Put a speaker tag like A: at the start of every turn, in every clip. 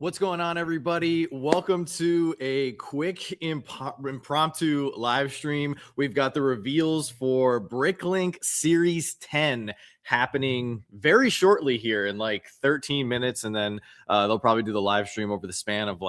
A: What's going on, everybody? Welcome to a quick impromptu live stream. We've got the reveals for Bricklink Series 10 happening very shortly here in like 13 minutes. And then they'll probably do the live stream over the span of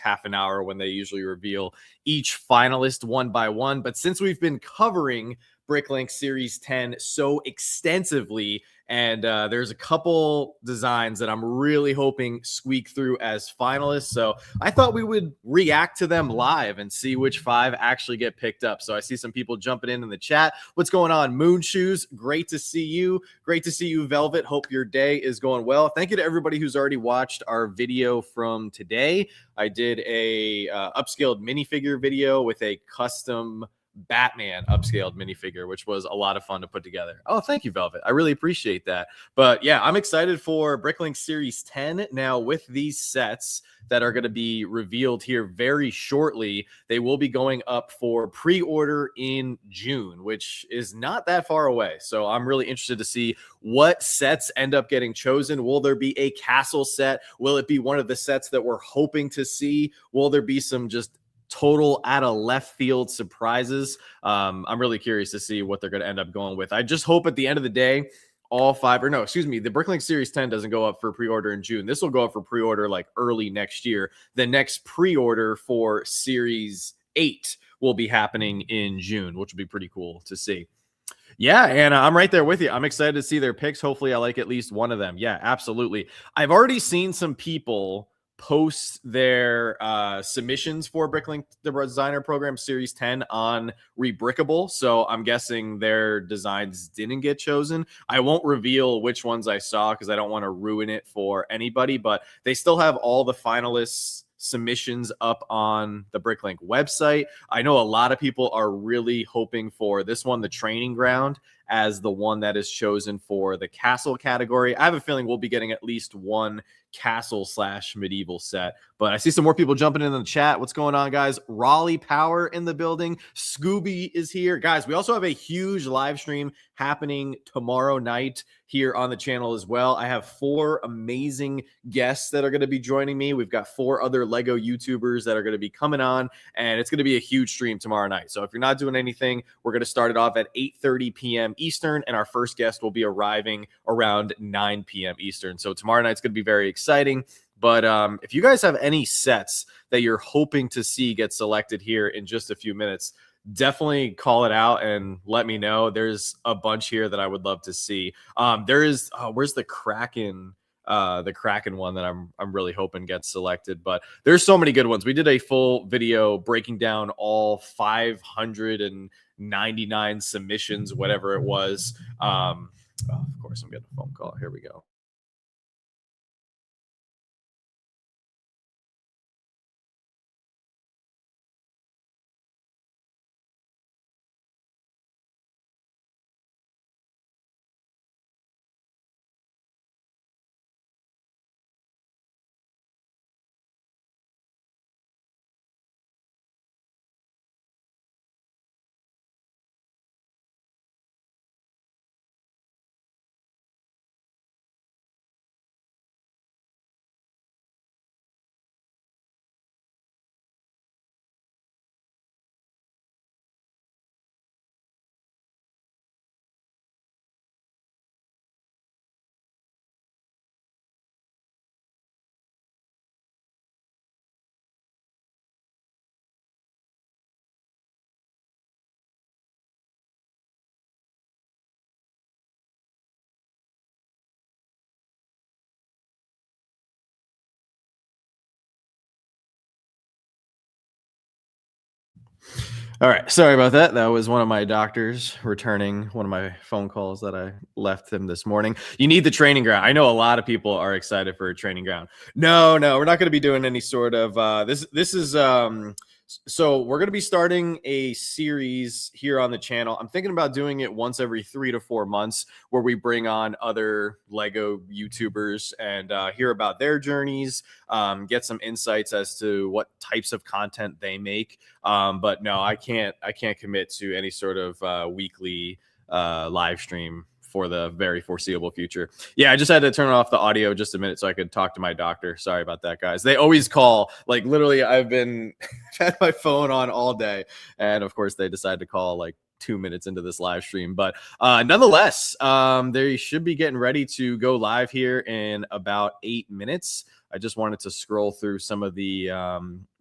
A: half an hour when they usually reveal each finalist one by one. But since we've been covering Bricklink Series 10 so extensively, and there's a couple designs that I'm really hoping squeak through as finalists. So I thought we would react to them live and see which 5 actually get picked up. So I see some people jumping in the chat. What's going on, Moon Shoes? Great to see you. Great to see you, Velvet. Hope your day is going well. Thank you to everybody who's already watched our video from today. I did a upscaled minifigure video with a custom Batman upscaled minifigure, which was a lot of fun to put together. Oh, thank you, Velvet. I really appreciate that. But yeah, I'm excited for Bricklink Series 10. Now, with these sets that are going to be revealed here very shortly, they will be going up for pre-order in June, which is not that far away. So I'm really interested to see what sets end up getting chosen. Will there be a castle set? Will it be one of the sets that we're hoping to see? Will there be some just total out of left field surprises? I'm really curious to see what they're going to end up going with. I just hope at the end of the day, all 5, or no, excuse me, the Bricklink Series 10 doesn't go up for pre-order in June. This will go up for pre-order like early next year. The next pre-order for Series 8 will be happening in June, which will be pretty cool to see. Yeah, Anna, I'm right there with you. I'm excited to see their picks. Hopefully I like at least one of them. Yeah, absolutely. I've already seen some people post their submissions for Bricklink, the designer program Series 10 on Rebrickable. So I'm guessing their designs didn't get chosen. I won't reveal which ones I saw because I don't want to ruin it for anybody, but they still have all the finalists' submissions up on the Bricklink website. I know a lot of people are really hoping for this one, the training ground, as the one that is chosen for the castle category. I have a feeling we'll be getting at least one castle / medieval set, but I see some more people jumping in the chat. What's going on, guys? Raleigh Power in the building. Scooby is here, guys. We also have a huge live stream happening tomorrow night here on the channel as well. I have 4 amazing guests that are going to be joining me. We've got 4 other Lego YouTubers that are going to be coming on, and it's going to be a huge stream tomorrow night. So if you're not doing anything, we're going to start it off at 8:30 p.m. Eastern, and our first guest will be arriving around 9 p.m. Eastern. So tomorrow night's going to be very exciting. But if you guys have any sets that you're hoping to see get selected here in just a few minutes, definitely call it out and let me know. There's a bunch here that I would love to see. There is where's the Kraken? The Kraken one that I'm really hoping gets selected, but there's so many good ones. We did a full video breaking down all 599 submissions, whatever it was. Of course, I'm getting a phone call. Here we go. All right. Sorry about that. That was one of my doctors returning one of my phone calls that I left him this morning. You need the training ground. I know a lot of people are excited for a training ground. No, we're not going to be doing any sort of this is so we're going to be starting a series here on the channel. I'm thinking about doing it once every 3 to 4 months where we bring on other Lego YouTubers and hear about their journeys, get some insights as to what types of content they make. But no, I can't commit to any sort of weekly live stream for the very foreseeable future. Yeah, I just had to turn off the audio just a minute so I could talk to my doctor. Sorry about that, guys. They always call. Like literally, I've been had my phone on all day, and of course, they decided to call like 2 minutes into this live stream. But nonetheless, they should be getting ready to go live here in about 8 minutes. I just wanted to scroll through some of the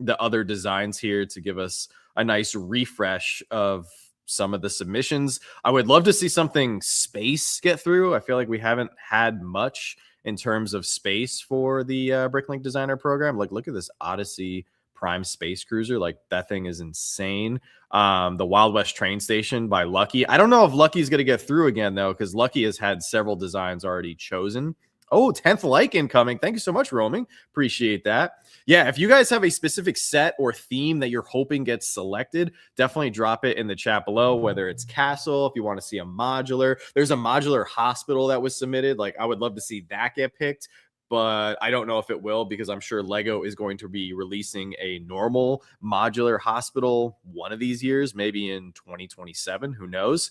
A: other designs here to give us a nice refresh of some of the submissions. I would love to see something space get through. I feel like we haven't had much in terms of space for the Bricklink designer program. Like, look at this Odyssey Prime Space Cruiser. Like, that thing is insane. The Wild West train station by Lucky. I don't know if Lucky's going to get through again, though, because Lucky has had several designs already chosen. Oh, 10th like incoming. Thank you so much, Roaming. Appreciate that. Yeah, if you guys have a specific set or theme that you're hoping gets selected, definitely drop it in the chat below, whether it's castle, if you want to see a modular. There's a modular hospital that was submitted. Like, I would love to see that get picked, but I don't know if it will because I'm sure Lego is going to be releasing a normal modular hospital one of these years, maybe in 2027. Who knows?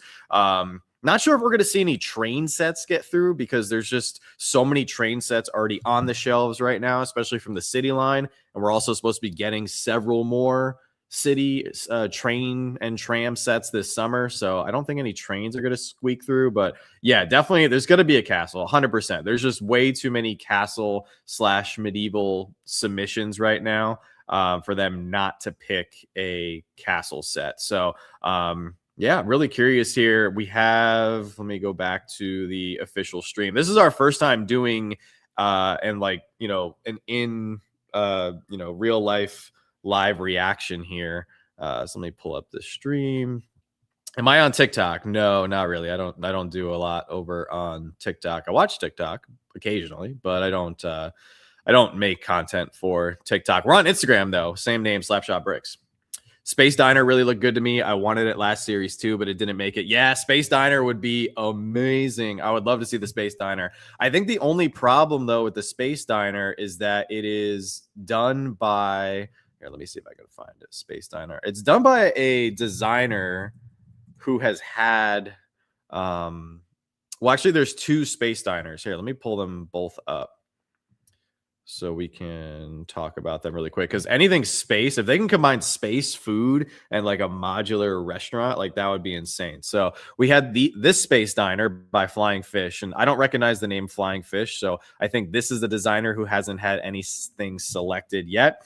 A: Not sure if we're going to see any train sets get through because there's just so many train sets already on the shelves right now, especially from the city line. And we're also supposed to be getting several more city train and tram sets this summer. So I don't think any trains are going to squeak through. But yeah, definitely there's going to be a castle, 100%. There's just way too many castle / medieval submissions right now for them not to pick a castle set. So, yeah, I'm really curious here. We have, let me go back to the official stream. This is our first time doing and like, an in real life live reaction here. So let me pull up the stream. Am I on TikTok? No, not really. I don't do a lot over on TikTok. I watch TikTok occasionally, but I don't make content for TikTok. We're on Instagram though. Same name, Slapshot Bricks. Space Diner really looked good to me. I wanted it last series too, but it didn't make it. Yeah, Space Diner would be amazing. I would love to see the Space Diner. I think the only problem though with the Space Diner is that it is done by, here, let me see if I can find it. Space Diner. It's done by a designer who has had, well, actually there's two Space Diners. Here, let me pull them both up so we can talk about them really quick. Because anything space, if they can combine space, food, and like a modular restaurant, like that would be insane. So we had this Space Diner by Flying Fish, and I don't recognize the name Flying Fish. So I think this is the designer who hasn't had anything selected yet.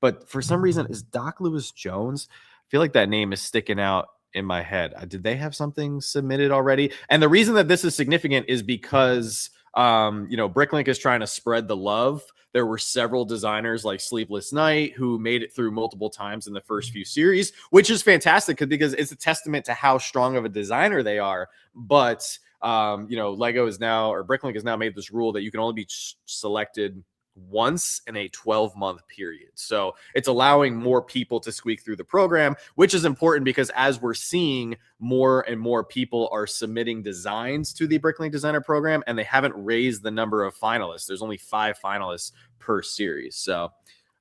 A: But for some reason, is Doc Lewis Jones? I feel like that name is sticking out in my head. Did they have something submitted already? And the reason that this is significant is because Bricklink is trying to spread the love. There were several designers like Sleepless Night who made it through multiple times in the first few series, which is fantastic because it's a testament to how strong of a designer they are. But Lego is now, or Bricklink has now made this rule that you can only be selected once in a 12-month period. So it's allowing more people to squeak through the program, which is important because as we're seeing, more and more people are submitting designs to the Bricklink Designer program, and they haven't raised the number of finalists. There's only 5 finalists per series. So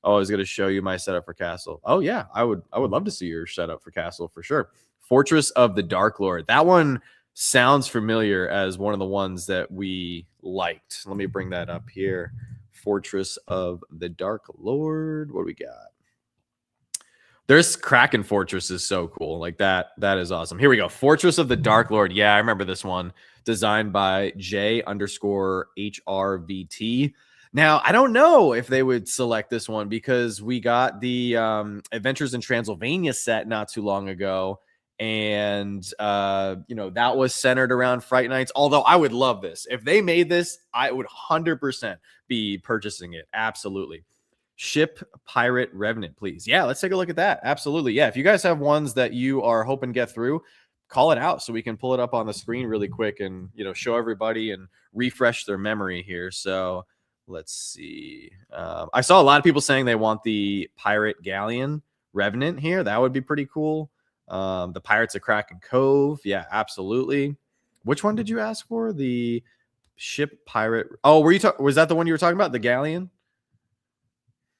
A: I was going to show you my setup for Castle. Oh yeah, I would love to see your setup for Castle for sure. Fortress of the Dark Lord. That one sounds familiar as one of the ones that we liked. Let me bring that up here. Fortress of the Dark Lord. What do we got? There's Kraken Fortress is so cool. Like that is awesome. Here we go. Fortress of the Dark Lord. Yeah, I remember this one. Designed by J_HRVT. Now, I don't know if they would select this one because we got the Adventures in Transylvania set not too long ago. And, that was centered around Fright Nights. Although I would love this. If they made this, I would 100% be purchasing it. Absolutely. Ship Pirate Revenant, please. Yeah, let's take a look at that. Absolutely. Yeah, if you guys have ones that you are hoping to get through, call it out so we can pull it up on the screen really quick and, show everybody and refresh their memory here. So let's see. I saw a lot of people saying they want the Pirate Galleon Revenant here. That would be pretty cool. The Pirates of Kraken Cove. Yeah, absolutely. Which one did you ask for? The Ship Pirate. Oh, was that the one you were talking about? The Galleon?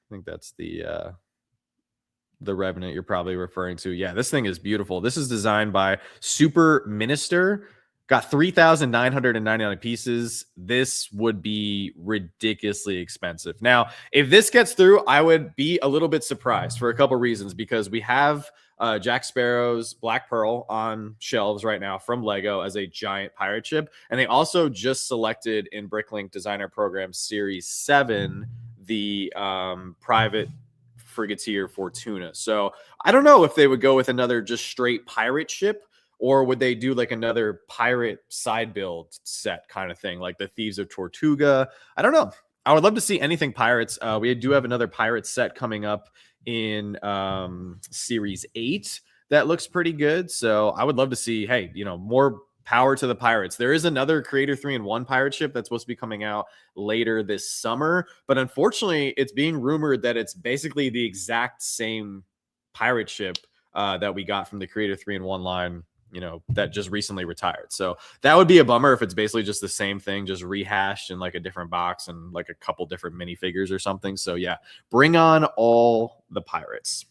A: I think that's the Revenant you're probably referring to. Yeah, this thing is beautiful. This is designed by Super Minister. Got 3,999 pieces. This would be ridiculously expensive. Now, if this gets through, I would be a little bit surprised for a couple reasons, because we have Jack Sparrow's Black Pearl on shelves right now from Lego as a giant pirate ship. And they also just selected in Bricklink Designer Program Series 7 the private frigateer Fortuna. So I don't know if they would go with another just straight pirate ship, or would they do like another pirate side build set kind of thing, like the Thieves of Tortuga? I don't know. I would love to see anything pirates. We do have another pirate set coming up in Series 8 that looks pretty good. So I would love to see, hey, more power to the pirates. There is another Creator 3-in-1 pirate ship that's supposed to be coming out later this summer. But unfortunately, it's being rumored that it's basically the exact same pirate ship that we got from the Creator 3-in-1 line, that just recently retired. So that would be a bummer if it's basically just the same thing, just rehashed in like a different box and like a couple different minifigures or something. So yeah, bring on all the pirates.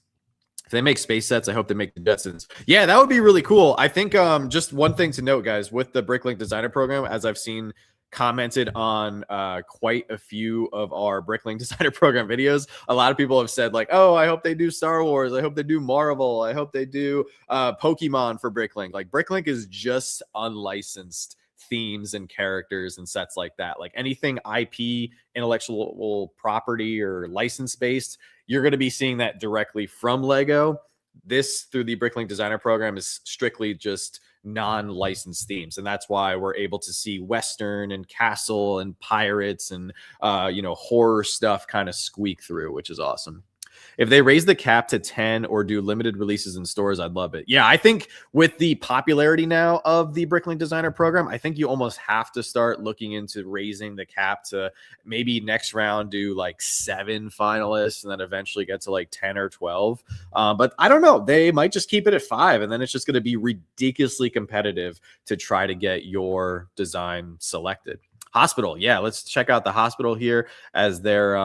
A: If they make space sets, I hope they make the Jetsons. Yeah, that would be really cool. I think just one thing to note, guys, with the Bricklink Designer Program, as I've seen commented on quite a few of our Bricklink Designer Program videos, a lot of people have said like, oh, I hope they do Star Wars, I hope they do Marvel, I hope they do Pokemon for Bricklink. Like, Bricklink is just unlicensed themes and characters and sets like that. Like anything IP, intellectual property, or license based, you're going to be seeing that directly from Lego. This, through the Bricklink Designer Program, is strictly just non-licensed themes, and that's why we're able to see Western and castle and pirates and horror stuff kind of squeak through, which is awesome. If they raise the cap to 10 or do limited releases in stores, I'd love it. Yeah, I think with the popularity now of the Bricklink Designer Program, I think you almost have to start looking into raising the cap to maybe next round do like 7 finalists and then eventually get to like 10 or 12. But I don't know. They might just keep it at 5, and then it's just going to be ridiculously competitive to try to get your design selected. Hospital. Yeah, let's check out the hospital here as their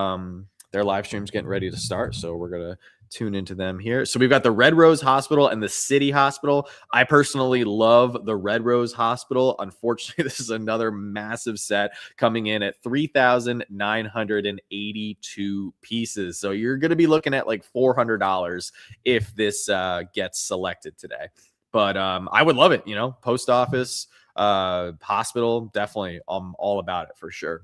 A: live stream's getting ready to start. So we're going to tune into them here. So we've got the Red Rose Hospital and the City Hospital. I personally love the Red Rose Hospital. Unfortunately, this is another massive set coming in at 3,982 pieces. So you're going to be looking at like $400 if this gets selected today. But I would love it. Post office, hospital, definitely. I'm all about it for sure.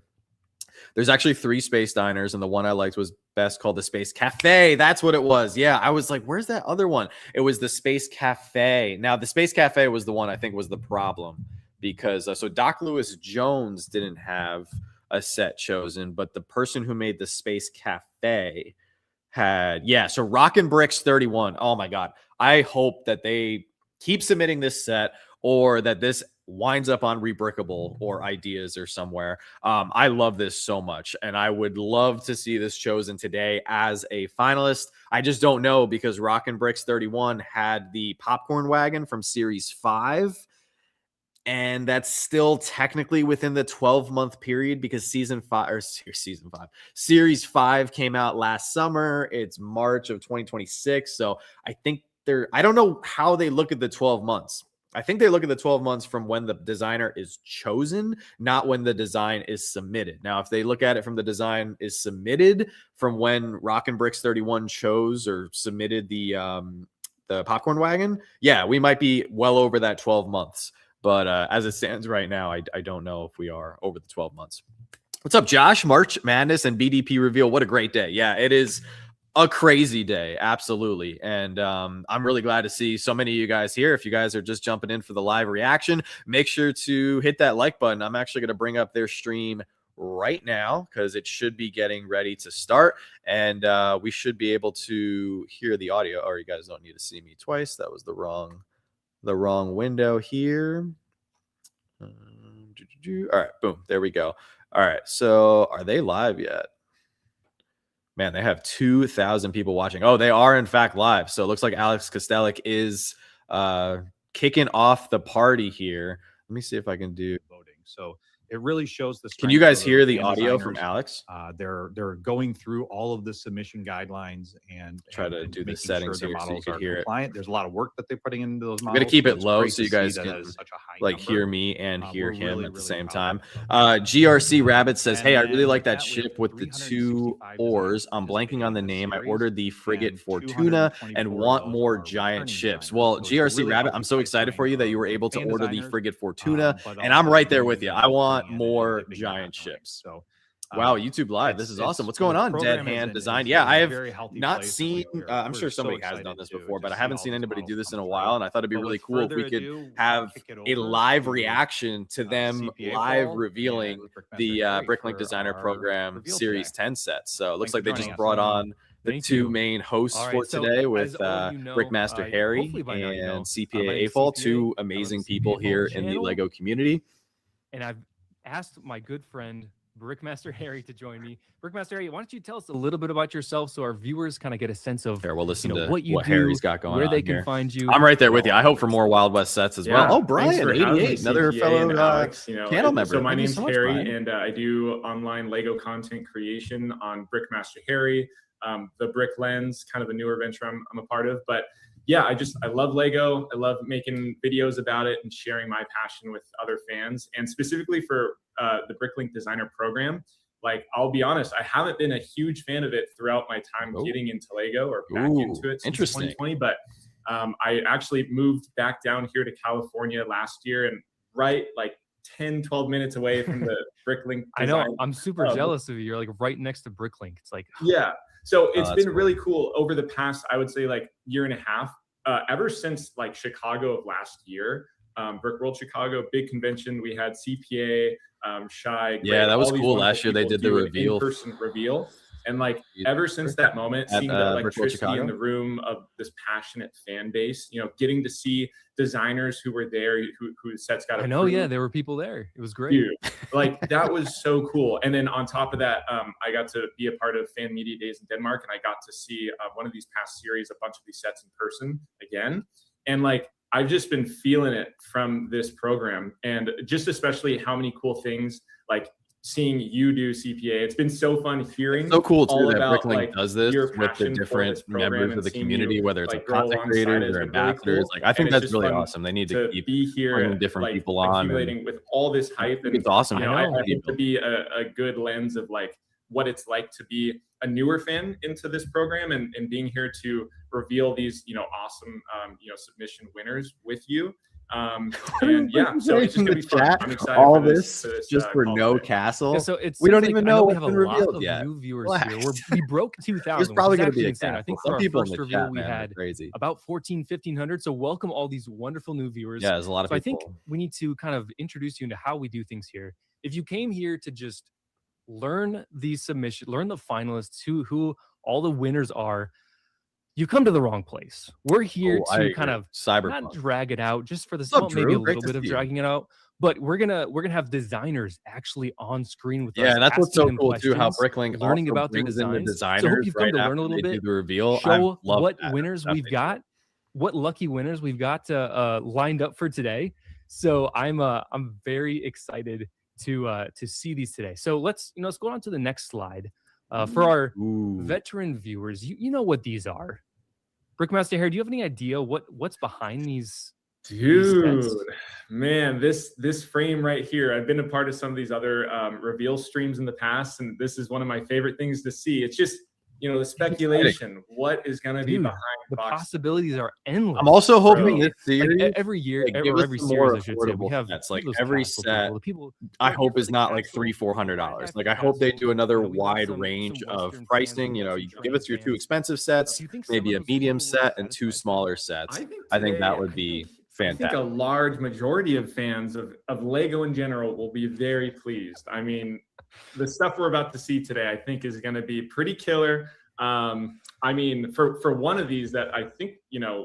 A: There's actually 3 space diners, and the one I liked was best, called the Space Cafe. That's what it was. Yeah, I was like, where's that other one? It was the Space Cafe. Now, the Space Cafe was the one I think was the problem, because so Doc Lewis Jones didn't have a set chosen, but the person who made the Space Cafe had, so Rockin' Bricks 31. Oh my God. I hope that they keep submitting this set, or that this winds up on Rebrickable or Ideas or somewhere. I love this so much, and I would love to see this chosen today as a finalist. I just don't know, because Rockin' Bricks 31 had the popcorn wagon from Series 5, and that's still technically within the 12-month period, because Series 5 came out last summer. It's March of 2026. So I think I don't know how they look at the 12 months. I think they look at the 12 months from when the designer is chosen, not when the design is submitted. Now, if they look at it from the design is submitted, from when Rockin' Bricks 31 chose or submitted the popcorn wagon, yeah, we might be well over that 12 months. But as it stands right now, I don't know if we are over the 12 months. What's up, Josh? March Madness and BDP reveal. What a great day. Yeah, it is a crazy day. Absolutely. And I'm really glad to see so many of you guys here. If you guys are just jumping in for the live reaction, make sure to hit that like button. I'm actually going to bring up their stream right now, because it should be getting ready to start, and we should be able to hear the audio. Or you guys don't need to see me twice. That was the wrong window here. All right, boom, there we go. All right, so are they live yet? Man, they have 2,000 people watching. Oh, they are in fact live. So it looks like Alex Kostelic is kicking off the party here. Let me see if I can do voting. So
B: it really shows the strength.
A: Can you guys hear the
B: fan
A: audio
B: designers.
A: from Alex?
B: They're going through all of the submission guidelines and
A: try to do the settings
B: sure
A: here so you could hear
B: compliant. There's a lot of work that they're putting into those models.
A: I'm gonna keep
B: so
A: it low so you guys can like hear me and hear him at the same time. GRC Rabbit says, hey, I really like that ship with the 2 oars. I'm blanking on the name. I ordered the frigate Fortuna and want more giant ships. Well, GRC Rabbit, I'm so excited for you that you were able to order the frigate Fortuna, and I'm right there with you. I want more giant ships. So wow, YouTube Live. This is awesome. What's going on, Dead Hand Design? Yeah, I have not seen, I'm sure somebody has done this before, but I haven't seen anybody do this in a while, and I thought it'd be really cool if we could have a live reaction to them live revealing the Bricklink Designer Program Series 10 sets. So it looks like they just brought on the 2 main hosts for today with Brickmaster Harry and CPA AFOL, 2 amazing people here in the LEGO community.
C: And I've asked my good friend Brickmaster Harry to join me. Brickmaster Harry, why don't you tell us a little bit about yourself so our viewers kind of get a sense of
A: we'll listen to
C: what you do,
A: Harry's got going
C: where
A: on
C: they
A: here.
C: can find you.
A: I'm right there with you. I hope for more Wild West sets as well. Oh, Brian, 88, another fellow
D: Alex,
A: channel member.
D: So my name's Harry,
A: Brian.
D: and I do online Lego content creation on Brickmaster Harry, the Brick Lens, kind of a newer venture I'm a part of. But yeah, I love Lego. I love making videos about it and sharing my passion with other fans, and specifically for the Bricklink Designer Program. Like, I'll be honest, I haven't been a huge fan of it throughout my time getting into Lego or back into it since 2020. But I actually moved back down here to California last year, and right like 10, 12 minutes away from the Bricklink.
C: I know. I'm super jealous of you. You're like right next to Bricklink. It's like,
D: yeah. So it's been really cool over the past, I would say, like year and a half, ever since like Chicago of last year. Brick World Chicago, big convention. We had CPA, Shy.
A: Yeah, that was cool. Last year they did the reveal,
D: in-person reveal, and like ever since that moment, seeing the electricity in the room of this passionate fan base. You know, getting to see designers who were there, whose sets got approved.
C: I know, yeah, there were people there. It was great.
D: Dude, like that was so cool. And then on top of that, I got to be a part of Fan Media Days in Denmark, and I got to see one of these past series, a bunch of these sets in person again, and like. I've just been feeling it from this program, and just especially how many cool things, like seeing you do CPA. It's been so fun hearing.
A: It's so cool too that
D: about,
A: Bricklink does this with the different members of the community, whether it's like content creators or ambassadors. Like, I think that's really awesome. They need to keep
D: be here,
A: bringing different people on,
D: accumulating with all this hype. And
A: it's awesome.
D: I think to be a good lens of like what it's like to be a newer fan into this program, and being here to reveal these, awesome, submission winners with you. And yeah, so it's just gonna be fun. I'm excited
A: all
D: for
A: this just for no castle.
C: Yeah, so it's
A: we don't even know
C: we
A: what's
C: have
A: been
C: a lot
A: revealed
C: of
A: yet.
C: new viewers here. We broke 2,000.
A: There's probably going to be a
C: insane.
A: castle.
C: I think
A: Some
C: for our
A: people
C: first
A: in the
C: reveal
A: chat,
C: we had
A: crazy.
C: about 1,500. So welcome all these wonderful new viewers.
A: Yeah, there's a lot of people.
C: I think we need to kind of introduce you into how we do things here. If you came here to just learn the submission, learn the finalists, who all the winners are, you come to the wrong place. We're here to kind of not drag it out, just for the maybe a little bit of dragging it out, but we're gonna have designers actually on screen with us.
A: Yeah, that's what's so cool too. How Bricklink
C: learning about their designs. So I hope you've come to learn a little bit.
A: The reveal.
C: Show what winners we've got, what lucky winners we've got lined up for today. So I'm very excited to see these today. So let's go on to the next slide. For our veteran viewers, you know what these are. Brickmaster Harry, do you have any idea what's behind these?
D: Dude, man, this frame right here. I've been a part of some of these other reveal streams in the past, and this is one of my favorite things to see. It's just, the speculation. What is going to be behind
C: the possibilities are endless.
A: I'm also hoping this series,
C: like every year, every series, I should say, we have
A: sets. Like every set, I hope is not like $300-$400. Like I hope they do another wide range of pricing. You can give us your 2 expensive sets, maybe a medium set and 2 smaller sets. I think that would be fantastic.
D: I think a large majority of fans of Lego in general will be very pleased. I mean, the stuff we're about to see today, I think, is going to be pretty killer. I mean, for one of these that I think,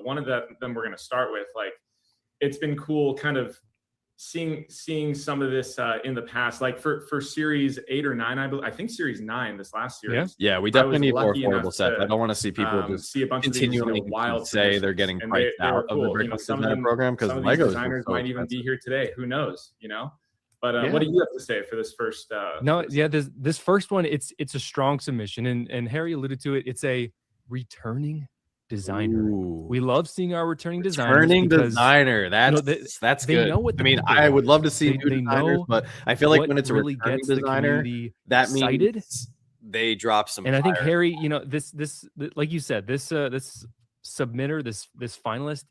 D: one of them we're going to start with, like, it's been cool kind of seeing some of this in the past, like for series 8 or 9, I think series 9, this last series.
A: Yeah, we definitely need more affordable sets. I don't want to see people just
D: see a bunch
A: continually
D: of these, wild
A: say they're getting priced out of the Bricklink Designer program, because
D: Lego designers might even be here today. Who knows? But what do you have to say for this first?
C: No, yeah, this first one, it's a strong submission, and Harry alluded to it. It's a returning designer.
A: Ooh.
C: We love seeing our returning designers.
A: Returning
C: because,
A: designer. That's
C: they
A: good.
C: know what
A: I mean,
C: people
A: I
C: want.
A: would love to see
C: They
A: new designers,
C: know
A: but I feel like when
C: what
A: it's a
C: really
A: returning
C: gets the
A: designer,
C: community
A: that
C: excited.
A: means they drop some.
C: And I think
A: fire.
C: Harry, this like you said, this submitter, this finalist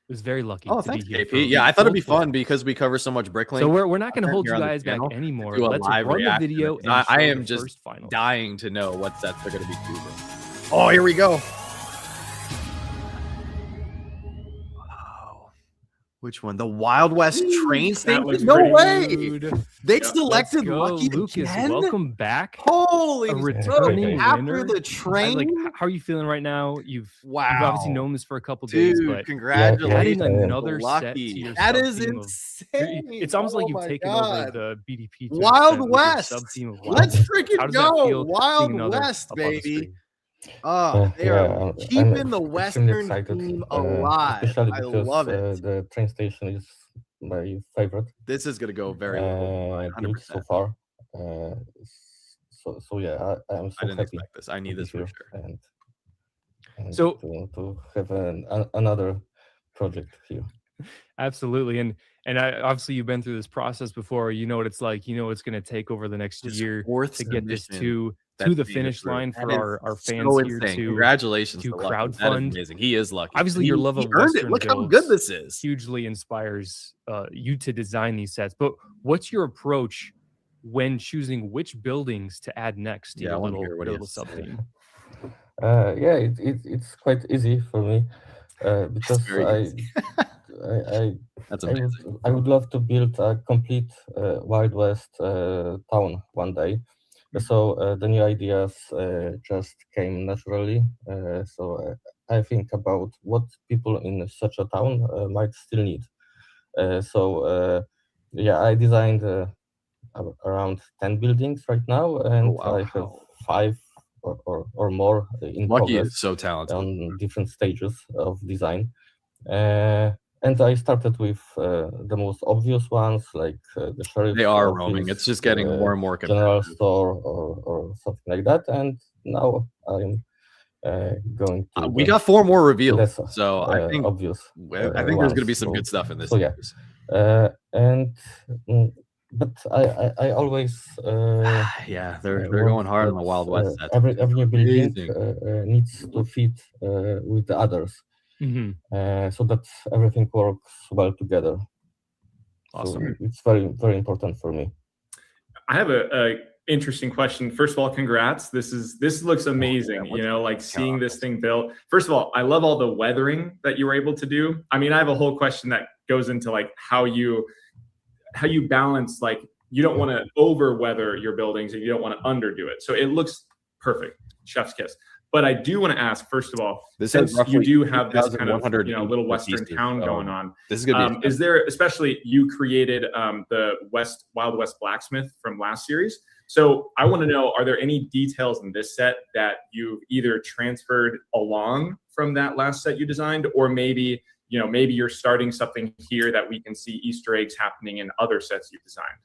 C: was very lucky
A: Oh,
C: to
A: thanks,
C: be here.
A: KP. Yeah, I thought it'd be
C: full
A: fun because we cover so much Bricklink.
C: So we're not going to hold
A: here
C: you
A: on the
C: guys back
A: channel
C: anymore.
A: do a
C: Let's
A: live
C: run the
A: reaction
C: video.
A: because
C: And
A: I
C: show
A: am
C: the
A: just
C: first final.
A: dying to know what sets they're going to be choosing. Oh, here we go. Wow. Which one? The Wild West train station? No way.
C: Dude.
A: They
D: Yeah,
A: selected
C: Let's go,
A: Lucky
C: Lucas.
A: again?
C: Welcome back.
A: Holy
C: A
A: smokes.
C: returning
A: After
C: winner.
A: the train?
C: Like, how are you feeling right now? You've obviously
A: Wow.
C: known this for a couple days,
A: Dude,
C: but
A: congratulations.
C: adding another set to
A: Lucky.
C: your
A: That
C: sub
A: is
C: team
A: insane.
C: it's almost like
A: Oh
C: you've
A: my
C: taken over
A: God.
C: the BDP to an
A: Wild
C: extent with your
A: West.
C: sub team of
A: Let's
C: West. How
A: freaking
C: does that
A: go.
C: feel,
A: Wild
C: seeing another
A: West,
C: up on the
A: baby.
C: screen?
A: They are
E: I'm
A: keeping the
E: extremely
A: Western
E: excited,
A: team alive.
E: especially
A: I
E: because
A: love it.
E: the train station is my favorite
A: This is going to go very well.
E: build
A: 100%.
E: so far. So yeah, I'm so
A: I didn't
E: happy
A: expect this. I
E: to
A: need
E: be
A: this for
E: here
A: sure.
E: and
C: So-
E: to have another project here.
C: Absolutely. And obviously you've been through this process before. You know what it's like. You know what it's going to take over the next
A: His
C: year
A: fourth
C: to get this
A: submission
C: to
A: that's
C: the
A: made it
C: finish
A: through.
C: line
A: That
C: for
A: is
C: our
A: so
C: fans here
A: insane.
C: to
A: Congratulations
C: to
A: to Lucky. That is
C: crowdfund.
A: amazing. He is lucky.
C: Obviously, your love
A: he
C: of
A: earned it.
C: Western
A: Look how good
C: builds
A: this is.
C: hugely inspires you to design these sets. But what's your approach when choosing which buildings to add next to
A: Yeah, I
C: your
A: wanna hear what he
C: little
A: has to
C: sub
A: say.
C: team?
E: Yeah, it's quite easy for me because
A: very easy. That's amazing.
E: I would love to build a complete Wild West town one day. So the new ideas just came naturally. So I think about what people in such a town might still need. Yeah, I designed around 10 buildings right now, and
A: wow.
E: I have 5 or more in
A: Lucky
E: progress
A: is so talented.
E: on different stages of design. And I started with the most obvious ones, like the sheriff's
A: They are
E: office,
A: roaming. It's just getting more and more
E: general
A: competitive.
E: store, or something like that. And now I'm going to.
A: We got 4 more reveals,
E: less,
A: so I think
E: obvious.
A: I think there's going to be some good stuff in this.
E: So yeah, but I always
A: yeah, they're going hard on the Wild West.
E: Every new building
A: Amazing.
E: needs to fit with the others, so that everything works well together.
C: Awesome.
E: So it's very, very important for me.
D: I have a interesting question. First of all, congrats. This looks amazing. You know, like seeing this thing built. First of all, I love all the weathering that you were able to do. I mean, I have a whole question that goes into like how you balance, like you don't want to over weather your buildings and you don't want to underdo it. So it looks perfect. Chef's kiss. But I do want to ask, first of all, since you do have this kind of little Western town going on,
A: this is going to be
D: is there, especially you created the Wild West Blacksmith from last series. So I want to know, are there any details in this set that you've either transferred along from that last set you designed, or maybe you're starting something here that we can see Easter eggs happening in other sets you've designed?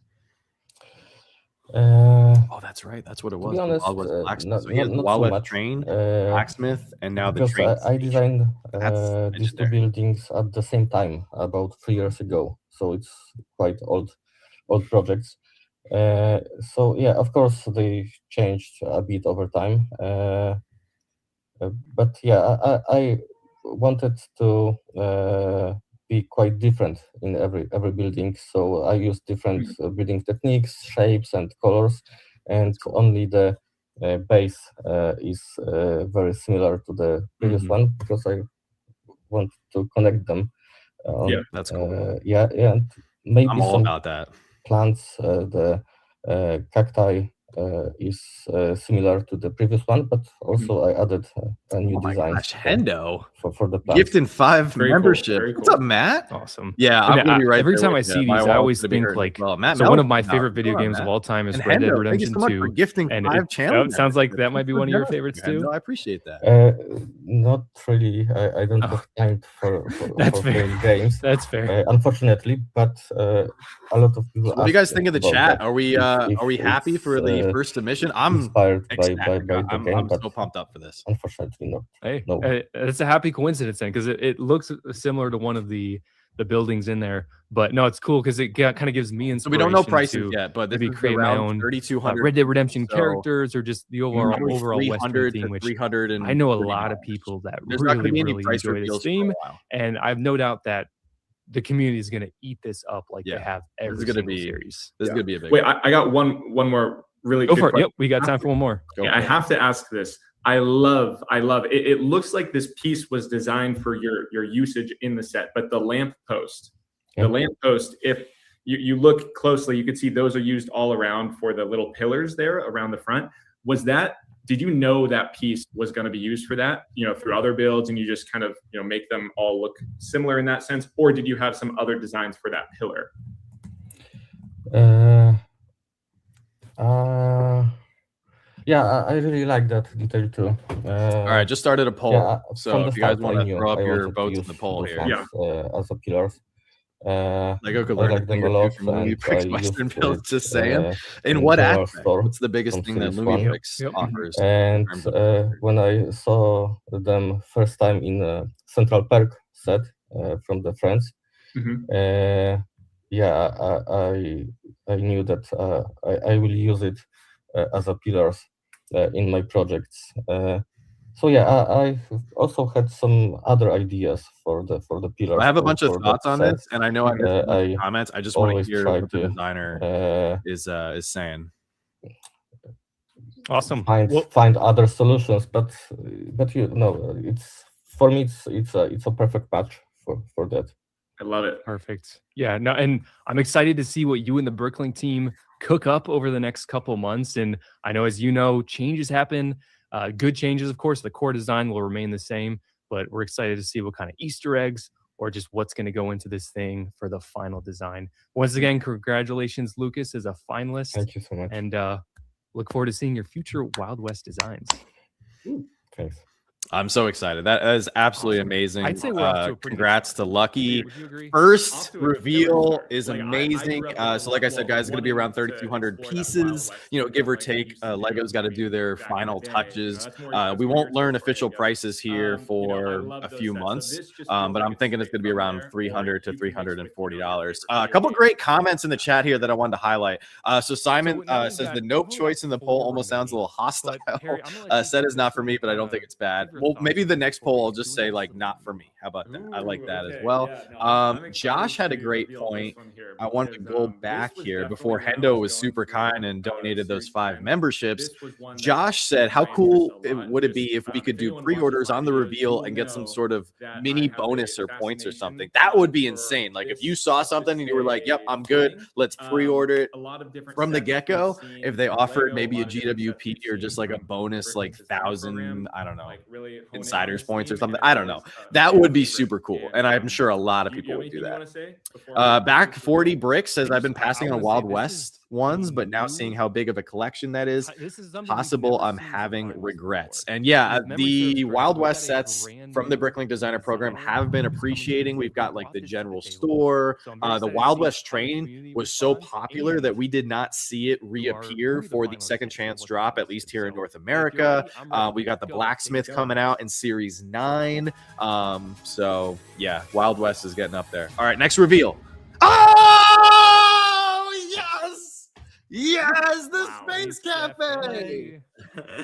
A: Oh, that's right. That's what it was.
E: To be honest,
A: Wild West Blacksmith. So he
E: not
A: has the Wild
E: so
A: West
E: much.
A: train, blacksmith, and now the train.
E: I designed
A: That's
E: these 2
A: legendary.
E: buildings at the same time, about 3 years ago. So it's quite old projects. So yeah, of course they changed a bit over time. But yeah, I wanted to be quite different in every building. So I used different building techniques, shapes, and colors, and only the base is very similar to the previous one, because I want to connect them.
D: Yeah,
A: that's cool.
E: Yeah, and maybe
A: I'm all
E: some
A: about that.
E: plants, the cacti is similar to the previous one, but also I added a new design
A: Hendo
E: for the plants.
A: gifting 5
D: Very cool,
A: membership.
D: very
A: What's
D: cool.
A: up, Matt?
C: Awesome.
A: Yeah,
C: And
A: I'm gonna be right
C: every
A: there
C: time I
A: with you.
C: see
A: My
C: these, I
A: wallet's
C: always
A: gonna be
C: think
A: hurting
C: like
A: as well. Matt
C: so one of
A: Melton's
C: my
A: out.
C: favorite video
A: Come on,
C: games
A: Matt.
C: of all time is
A: And
C: Red Dead
A: Hendo, thank you
C: Redemption
A: so much for
C: 2.
A: gifting
C: And
A: 5
C: it
A: channel
C: sounds like
A: memberships.
C: that might be
A: Super
C: one of your
A: generous,
C: favorites
A: Hendo.
C: too.
A: I appreciate that.
E: Not really. I don't
C: Oh.
E: have time for
C: That's fair.
E: playing games.
C: That's fair.
E: Unfortunately, but a lot of people.
A: So what do you guys
E: ask
A: think of the
E: about
A: chat?
E: that.
A: Are we happy
E: it's,
A: for the first submission? I'm
E: inspired by
A: ecstatic.
E: the
A: I'm
E: game, but
A: so pumped up for this.
E: unfortunately not.
C: Hey,
E: No.
C: it's a happy coincidence then, because it looks similar to one of the buildings in there. But no, it's cool because it kind of gives me
A: So
C: inspiration.
A: we don't know prices
C: to
A: yet, but this
C: maybe
A: is
C: create my
A: around
C: own
A: 3,200
C: Red Dead Redemption
A: so
C: characters, or just the overall
A: probably
C: Western
A: 300
C: theme,
A: to
C: which
A: 300 and
C: I know a lot of people that
A: There's not gonna
C: really,
A: be any
C: really
A: price
C: enjoy this
A: reveals for a
C: theme,
A: while.
C: and I have no doubt that the community is going to eat this up like they
A: Yeah.
C: have every
A: This is gonna
C: single
A: be
C: series.
A: This is gonna be a big
D: Wait, I got one more really
C: Go
D: quick
C: for it.
D: question.
C: Yep, we got time for one more.
A: Go
D: Yeah,
A: for
D: I
A: it.
D: have to ask this. I love it. It looks like this piece was designed for your usage in the set, but the lamp post, if you look closely, you can see those are used all around for the little pillars there around the front. Did you know that piece was going to be used for that, through other builds, and you just kind of, make them all look similar in that sense? Or did you have some other designs for that pillar?
E: Yeah, I really like that detail too.
A: All right, just started a poll.
E: Yeah,
A: so
E: from the
A: if you guys
E: start,
A: want
E: I
A: to
E: knew
A: throw up
E: I
A: your
E: wanted to
A: votes in
E: use
A: the poll
E: those
A: here.
E: ones, as a pillars.
A: Lego could
E: I
A: learn
E: like
A: a
E: them
A: thing
E: a
A: or two
E: lot,
A: from movie
E: and
A: Bricks
E: I
A: Western
E: used
A: builds.
E: it,
A: Just saying. In
E: in
A: what
E: general
A: aspect?
E: store
A: What's the biggest
E: from
A: thing that
E: series
A: movie
E: 1.
A: Bricks
C: Yep.
A: offers?
E: And when I saw them first time in Central Perk set from the Friends, yeah, I knew that I will use it as a pillars in my projects. So yeah, I also had some other ideas for the pillars.
A: I have a bunch of
E: for
A: thoughts
E: that
A: on
E: set.
A: this, and I know I missed a bunch of
E: I
A: comments. I just want to
E: always
A: hear
E: try
A: what the
E: to
A: designer is saying.
C: Awesome.
E: Find other solutions, but it's for me it's a perfect match for that.
D: I love it.
C: Perfect. Yeah, no, and I'm excited to see what you and the Bricklink team cook up over the next couple months. And I know, as you know, changes happen. Good changes, of course. The core design will remain the same, but we're excited to see what kind of Easter eggs or just what's going to go into this thing for the final design. Once again, congratulations, Lucas, as a finalist.
E: Thank you so much.
C: And look forward to seeing your future Wild West designs.
E: Thanks.
A: I'm so excited. That is absolutely amazing.
C: I'd say we're off to a pretty good
A: Congrats to
C: start.
A: Lucky.
C: Would you agree?
A: First
D: Off to a killer
A: reveal
D: start.
A: is
D: Like, I
A: amazing.
D: grew up
A: So like I said, guys, it's going to be around
D: wanting to
A: 3,200
D: explore that
A: pieces,
D: Wild West
A: give or
D: like I
A: take.
D: used to do
A: Lego's got to do their
D: back in
A: final
D: the day.
A: touches.
D: That's more
A: We
D: 20
A: won't
D: years
A: learn
D: before
A: official
D: Lego.
A: prices here
D: I
A: for
D: love
A: a
D: those
A: few
D: sets. So
A: months,
D: this just feels
A: but
D: like
A: I'm
D: it's
A: thinking it's
D: straight
A: going to be
D: from
A: around
D: there, or
A: 300 to
D: you can mix with,
A: $340.
D: your
A: A couple
D: favorite
A: great
D: video
A: comments in the chat here that I wanted to highlight. So Simon
C: now we've
A: says
C: got-
A: the note
C: we've
A: choice
C: got
A: in the poll
C: 4
A: almost sounds a little hostile.
C: But, Harry, I'm gonna let you
A: Set
C: take
A: is not
C: this
A: for
C: one.
A: me, but I don't think it's bad.
C: Give your
A: Well, maybe
C: thoughts
A: the next
C: before
A: poll
C: we
A: I'll
C: get
A: just
C: to
A: say
C: it.
A: like not for me. How about that? I like that as
D: okay,
A: well.
D: yeah, no, I'm excited
A: Josh had a
D: to
A: great
D: reveal this
A: point.
D: one here
A: I want to
D: because,
A: go
D: this
A: back
D: was
A: here
D: definitely
A: before
D: when I
A: Hendo
D: was
A: was
D: going
A: super
D: through,
A: kind and donated those
D: Series
A: 5
D: 10.
A: memberships.
D: This was one that
A: Josh said, "How
D: I
A: cool
D: used a lot.
A: would it
D: Just,
A: be if we could
D: if
A: do
D: anyone watches
A: pre-orders
D: my
A: on the
D: videos,
A: reveal
D: you
A: and
D: will
A: get some
D: know
A: sort of
D: that
A: mini
D: I have
A: bonus
D: a
A: or points or
D: fascination,
A: something?" That would be
D: for
A: insane. Like if
D: this
A: you saw something and you were like, "Yep, I'm good.
D: thing.
A: Let's pre-order it."
D: A lot of different
A: From the
D: sets we've
A: get-go,
D: seen
A: if they
D: from
A: offered
D: Lego,
A: maybe a
D: lot of different sets
A: GWP
D: we've
A: or just
D: seen
A: like a
D: from
A: bonus like
D: Bricklink's design
A: 1,000,
D: program,
A: I don't know,
D: like really hone in on
A: insiders
D: this
A: points or
D: theme,
A: something.
D: and
A: I
D: it
A: don't know.
D: was a
A: That
D: fan
A: would be
D: favorite.
A: super cool, and I'm sure a lot of
D: you
A: people
D: have
A: would do
D: anything you
A: that.
D: wanna say before we
A: Back
D: this
A: 40
D: reveal?
A: Bricks says I've been passing
C: I
A: on
C: would say
A: Wild
C: this
A: West
C: is
A: ones,
C: a
A: but now
C: new-
A: seeing how big of a collection that is,
C: This is something we've
A: possible
C: never
A: I'm
C: seen from
A: having
C: Finalists
A: regrets.
C: before.
A: And yeah,
C: If memory
A: the
C: serves correct,
A: Wild
C: we've
A: West
C: got a
A: sets
C: brand
A: from the
C: new
A: Bricklink Designer Program
C: designer
A: have been
C: who's coming
A: appreciating.
C: in
A: We've
C: and
A: got like
C: brought
A: the
C: this to
A: general
C: table.
A: store.
C: So I'm very
A: The
C: excited to
A: Wild
C: see
A: West
C: how the
A: train
C: community
A: was so
C: responds
A: popular
C: and
A: that we did not see it
C: who are
A: reappear
C: currently the
A: for the
C: finalists
A: second
C: get to
A: chance
C: what the
A: drop, at
C: finalists
A: least
C: is.
A: here in
C: So,
A: North
C: if you're
A: America.
C: ready, I'm ready.
A: We got the
C: Let's go.
A: Blacksmith
D: Take it.
A: coming out in Series 9. So yeah, Wild West is getting up there. All right, next reveal. Oh, yes! Yes, the
D: Wow.
A: Space
C: Stephanie.
A: Cafe!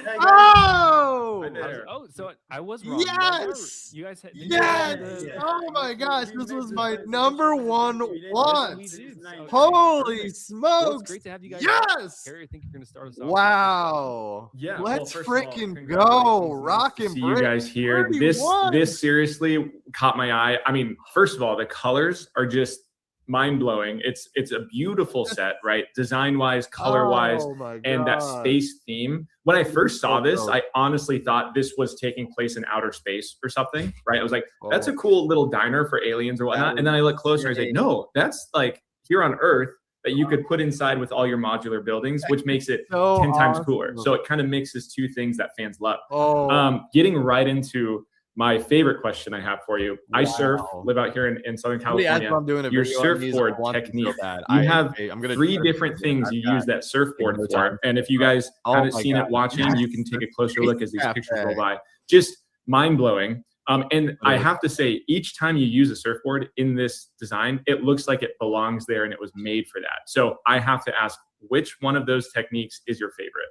D: Hi,
A: Oh!
D: Hi there.
C: Oh, so I was wrong.
A: Yes!
C: You guys had,
A: Yes! Oh my gosh, this was my number one
C: we
A: want.
C: did.
A: Holy
C: Perfect.
A: smokes!
C: Well, it's great to have you guys.
A: Yes!
C: Harry, I think you're going to start us off.
A: Wow.
D: Yeah, well,
A: Let's
D: first of all,
A: freaking go.
D: congratulations.
A: Rockin'
D: See you guys here.
A: 31.
D: This seriously caught my eye. I mean, first of all, the colors are just mind-blowing. It's a beautiful set, right? Design-wise, color-wise,
A: Oh my
D: and that
A: God.
D: space theme. When I first saw
A: so
D: this,
A: dope.
D: I honestly thought this was taking place in outer space or something, right? I was like, that's a
A: Oh.
D: cool little diner for aliens or whatnot. And then I look closer and I was like, no, that's like here on Earth that you could put inside with all your modular buildings, which makes it
A: So
D: 10 times
A: awesome.
D: cooler. So it kind of mixes two things that fans love.
A: Oh,
D: Getting right into my favorite question I have for you. I surf,
A: Wow.
D: live out here in Southern
A: somebody asked
D: California.
A: if I'm doing a
D: Your
A: video on these, I
D: surfboard
A: want to
D: technique.
A: feel that.
D: You have
A: I'm gonna
D: 3
A: do
D: different things you use that surfboard
A: no
D: for.
A: time.
D: And if you guys
A: Oh
D: haven't
A: my
D: seen
A: God.
D: it watching, you can take a closer look as these
A: Cafe.
D: pictures roll by. Just mind-blowing. And I have to say, each time you use a surfboard in this design, it looks like it belongs there and it was made for that. So I have to ask, which one of those techniques is your favorite?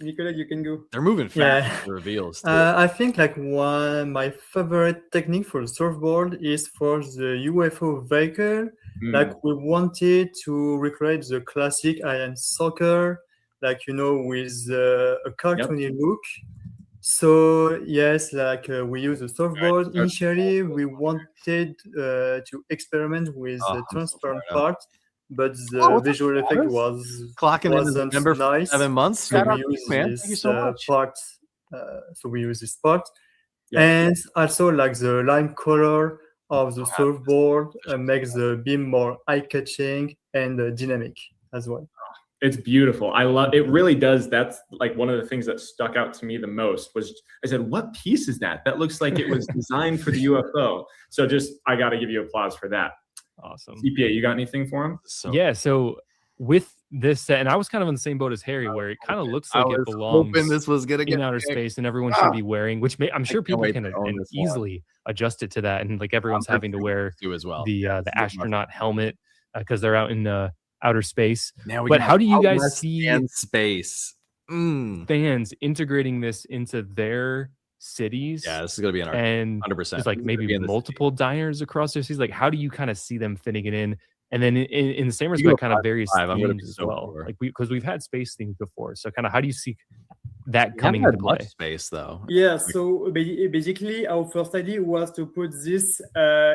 F: Nicolas, you can go.
A: They're moving fast.
F: Yeah.
A: The reveals. Too.
F: I think like my favorite technique for the surfboard is for the UFO vehicle. Like we wanted to recreate the classic Iron soccer, like with a cartoony look. So yes, like we use a surfboard. Initially, we wanted to experiment with the transparent part, but the visual effect
A: Clocking in
F: wasn't
A: November for
F: nice.
A: 7 months.
F: So
A: Shout out
F: we
A: to you,
F: use
A: man.
F: this
A: Thank you so much.
F: part. So we use this part,
D: Yeah.
F: and also like the lime color of the surfboard makes the beam more eye-catching and dynamic as well.
D: It's beautiful. I love it. Really does. That's like one of the things that stuck out to me the most was I said, what piece is that? That looks like it was designed for the UFO. So I got to give you applause for that.
C: Awesome.
D: CPA, you got anything for him?
C: Yeah. So with this set, and I was kind of on the same boat as Harry, where it kind of looks like it belongs
A: hoping this was gonna get
C: in outer
A: picked.
C: space, and everyone should be wearing. Which I'm sure people
A: wait
C: can
A: to own this one.
C: easily adjust it to that, and like everyone's having to wear
A: do as well.
C: the astronaut helmet because they're out in outer space.
A: Now we
C: But
A: got
C: how do you guys
A: Southwest
C: see
A: and space?
C: fans integrating this into their cities?
A: Yeah, this is gonna be an art.
C: And
A: 100%.
C: there's like maybe multiple diners across their cities. Like, how do you kind of see them fitting it in? And then in the same respect, kind of various themes as well. Like because we've had space themes before. So kind of how do you see that coming into play?
A: Space though.
F: Yeah. So basically, our first idea was to put this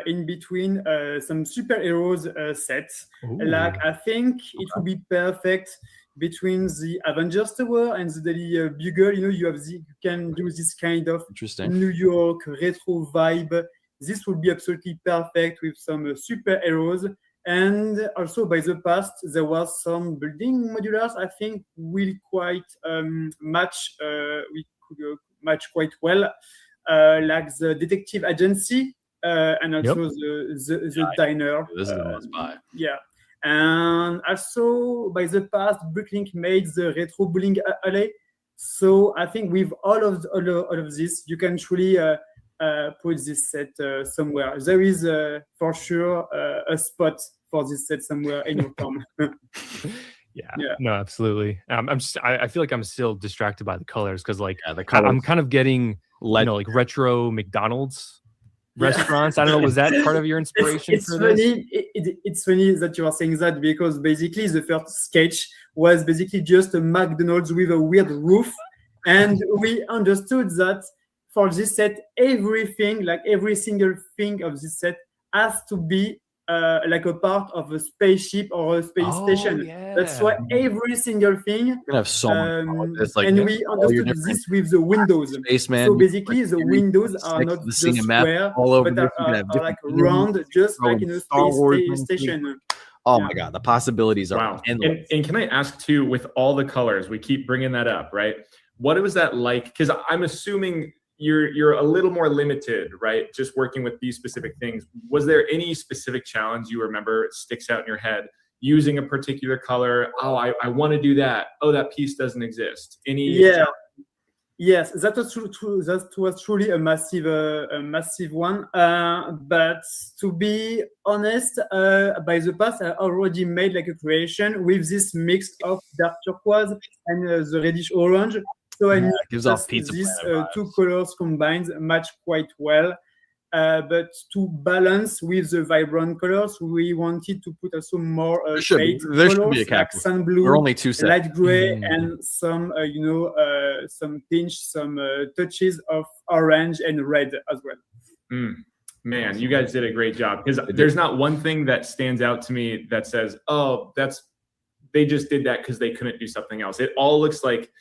F: in between some superheroes sets. Like I think it would be perfect between the Avengers Tower and the Daily Bugle. You can do this kind of New York retro vibe. This would be absolutely perfect with some superheroes. And also by the past, there was some building modulars I think will quite match. We could match quite well, like the detective agency and also the diner.
A: This is the most buy.
F: Yeah. And also by the past, Bricklink made the retro bowling alley. So I think with all of this, you can truly put this set somewhere. There is for sure a spot for this set somewhere in your town.
C: Yeah, no, absolutely. I feel like I'm still distracted by the colors because like I'm kind of getting like retro McDonald's restaurants. I don't know, was that part of your inspiration for this?
F: It's funny that you are saying that because basically the first sketch was basically just a McDonald's with a weird roof, and we understood that for this set, everything, like every single thing of this set has to be like a part of a spaceship or a space station.
C: Yeah.
F: That's why every single thing.
A: You're gonna have so much. It's like,
F: and we understood this with the windows.
A: Spaceman.
F: So basically, the windows are not just square, but are like round, just like in a space station.
A: Oh my God, the possibilities are endless.
D: And can I ask too, with all the colors, we keep bringing that up, right? What was that like? Because I'm assuming you're a little more limited, right? Just working with these specific things. Was there any specific challenge you remember sticks out in your head using a particular color? Oh, I want to do that. Oh, that piece doesn't exist. Challenge?
F: Yes, that was true. That was truly a massive one. But to be honest, by the past, I already made like a creation with this mix of dark turquoise and the reddish orange. So I knew
A: gives off pizza
F: these two colors combined match quite well. But to balance with the vibrant colors, we wanted to put also more shade colors like sun blue,
A: we're only two sets.
F: Light gray, and some some touches of orange and red as well.
D: Man, you guys did a great job, because there's not one thing that stands out to me that says, oh, they just did that because they couldn't do something else. It all looks like,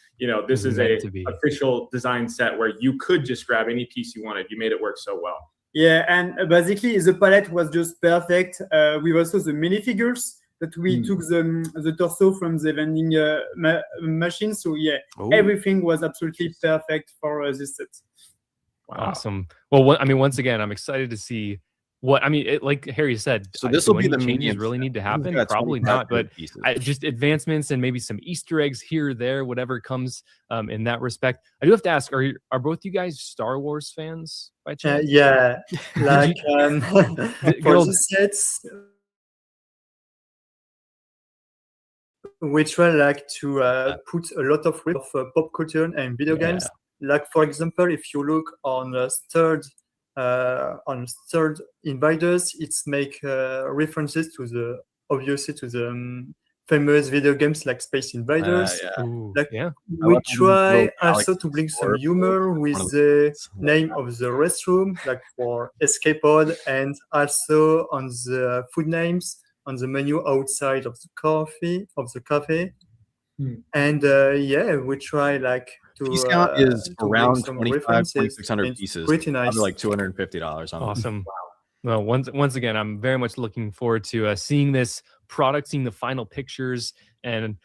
D: this is a official design set where you could just grab any piece you wanted. You made it work so well.
F: Yeah, and basically the palette was just perfect. With also the minifigures that we took the torso from the vending machine. So yeah, everything was absolutely perfect for this set.
C: Wow. Awesome. Well, once again, I'm excited to see like Harry said.
A: So this will be the
C: changes really need to happen. Probably not, but just advancements and maybe some Easter eggs here or there, whatever comes in that respect. I do have to ask: Are both you guys Star Wars fans by chance?
F: Yeah, like for the sets, we try like to put a lot of pop culture and video games. Like for example, if you look on third invaders, it's make references to the famous video games like Space Invaders. We try also to bring some humor with the name of the restroom, like for escape pod, and also on the food names on the menu outside of the cafe. And we try like to
A: piece count is around 2,600 pieces.
F: Pretty nice.
A: Like $250 on
C: awesome. Wow. Well, once again, I'm very much looking forward to seeing this product, seeing the final pictures, and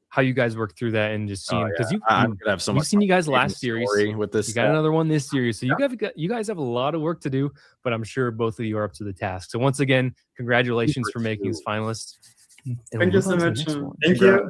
C: how you guys work through that, and just seeing, because you've seen you guys last series
A: with this.
C: You got another one this series, so you guys have a lot of work to do, but I'm sure both of you are up to the task. So once again, congratulations for making us finalists.
F: Thank you so much. Thank you.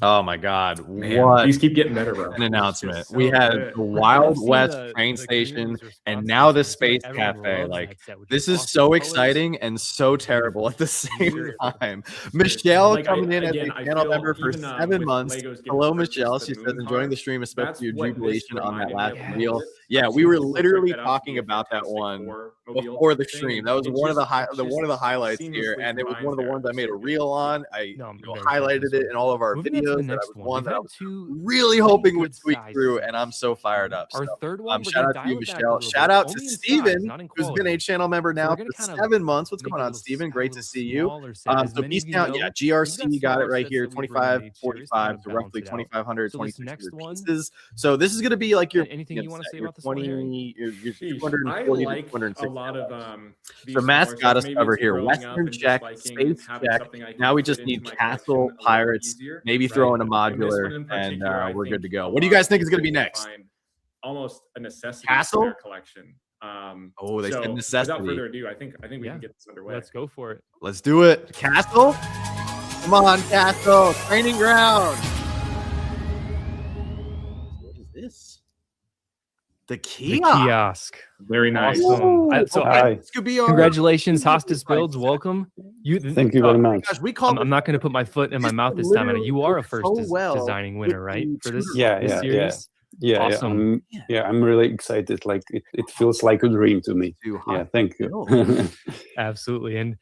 A: Oh my God!
D: Man,
A: what
D: these keep getting better, bro.
A: An announcement! So we had the Wild West train station, and now the Space Cafe. Like, this is so exciting and so terrible at the same time. Michelle coming in as a channel member for 7 months. Hello, Michelle. She says enjoying the stream, especially your jubilation on that last reel. Yeah, we were literally talking about that one before the stream. That was one of the highlights here, and it was one of the ones I made a reel on. I highlighted it in all of our videos. That was one that I was really hoping would squeak through, and I'm so fired up.
C: Our third one,
A: shout out to you, Michelle. Shout out to Steven, who's been a channel member now for 7 months. What's going on, Steven? Great to see you. So piece count, GRC got it right here, 2545, so roughly 2,500, 2,600 pieces. So this is going to be like your
C: anything you want to say about this
A: 20, your 240
D: I
A: to
D: like
A: 260.
D: a lot of
A: so Matt's got us covered here. Western check, space check. Now we just need castle, pirates, maybe throw in a modular, and we're good to go. What do you guys think is going to be next?
D: Almost a necessity
A: castle
D: for their collection.
A: They said necessity.
D: Without further ado, I think we can get this underway.
C: Let's go for it.
A: Let's do it. Castle? Come on, castle. Training ground. What is this? The kiosk.
D: Very nice.
C: Awesome. Congratulations, Hostas Builds. Welcome.
G: Thank you very much.
A: Gosh,
C: I'm not going to put my foot in my mouth this time. And you are a first designing winner, right? For this series? Awesome.
G: I'm really excited. Like it feels like a dream to me. Yeah, thank you.
C: Absolutely. And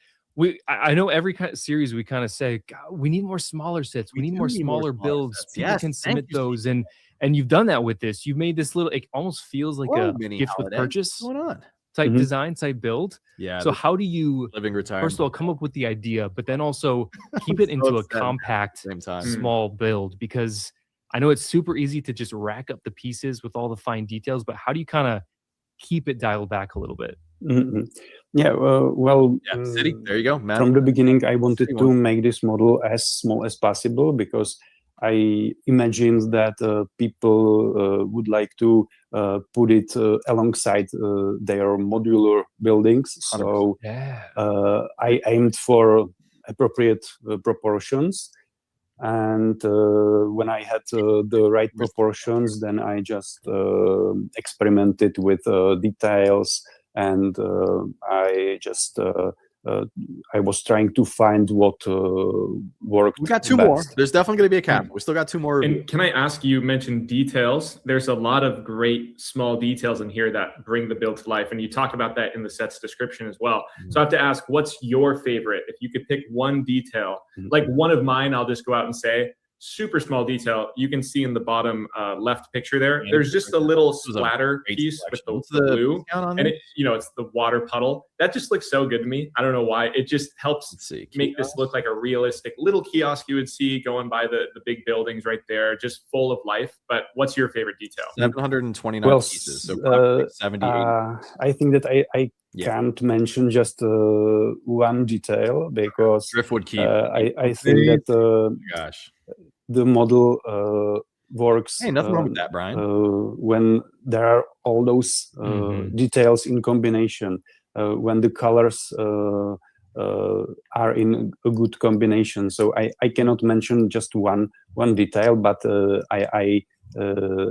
C: I know every kind of series we kind of say, God, we need more smaller sets. We need more smaller builds. People can submit those. And you've done that with this. You've made this little, it almost feels like a gift with purchase type design, type build. Yeah. So how do you, first of all, come up with the idea, but then also keep it into a compact, small build? Because I know it's super easy to just rack up the pieces with all the fine details, but how do you kind of keep it dialed back a little bit?
G: Yeah,
A: City. There you go, Matt.
G: From the beginning, I wanted to make this model as small as possible because I imagined that people would like to put it alongside their modular buildings. So I aimed for appropriate proportions. And when I had the right proportions, then I just experimented with details, and I was trying to find what worked.
A: We got two more. There's definitely going to be a cap. We still got two more.
D: And can I ask, you mentioned details. There's a lot of great small details in here that bring the build to life. And you talk about that in the set's description as well. So I have to ask, what's your favorite? If you could pick one detail, like one of mine, I'll just go out and say, super small detail. You can see in the bottom left picture there, there's just a little splatter piece with the blue, and it, it's the water puddle. That just looks so good to me. I don't know why. It just helps make this look like a realistic little kiosk you would see going by the big buildings right there, just full of life. But what's your favorite detail?
A: 729 pieces, so probably 70, 80.
G: I think that I can't mention just one detail because
A: Driftwood Keep.
G: I think that the model works.
A: Hey, nothing wrong with that, Brian.
G: When there are all those details in combination, when the colors are in a good combination. So I cannot mention just one detail, but I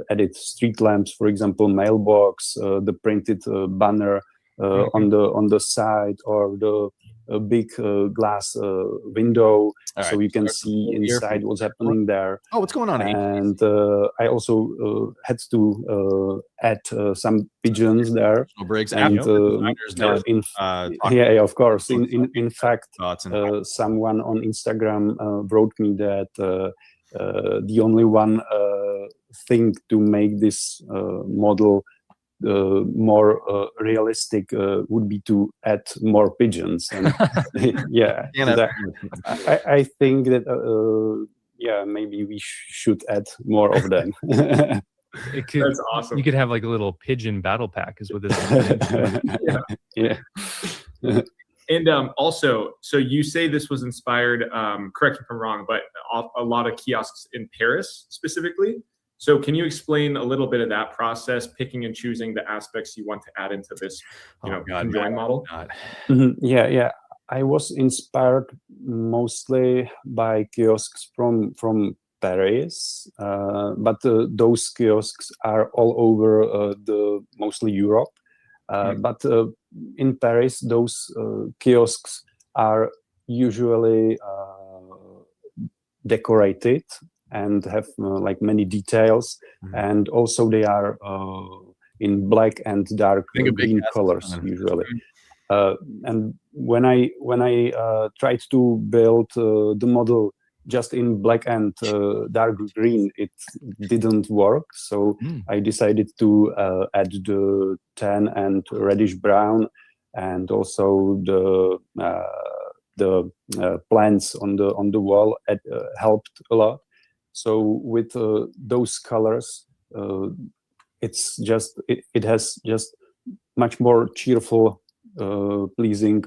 G: added street lamps, for example, mailbox, the printed banner on the side, or the big glass window, so you can see inside what's happening there.
A: Oh, what's going on?
G: And I also had to add some pigeons there. And of course. In fact, someone on Instagram wrote me that the only one thing to make this model more realistic would be to add more pigeons. And I think that maybe we should add more of them.
D: That's awesome.
C: You could have like a little pigeon battle pack is what this is.
D: And also, so you say this was inspired, correct me if I'm wrong, but a lot of kiosks in Paris specifically. So can you explain a little bit of that process, picking and choosing the aspects you want to add into this, conjoined model?
G: Yeah. I was inspired mostly by kiosks from Paris, but those kiosks are all over mostly Europe. But in Paris, those kiosks are usually decorated and have like many details, and also they are in black and dark green colors usually. And when I tried to build the model just in black and dark green, it didn't work. So I decided to add the tan and reddish brown, and also the plants on the wall helped a lot. So with those colors, it has just much more cheerful, pleasing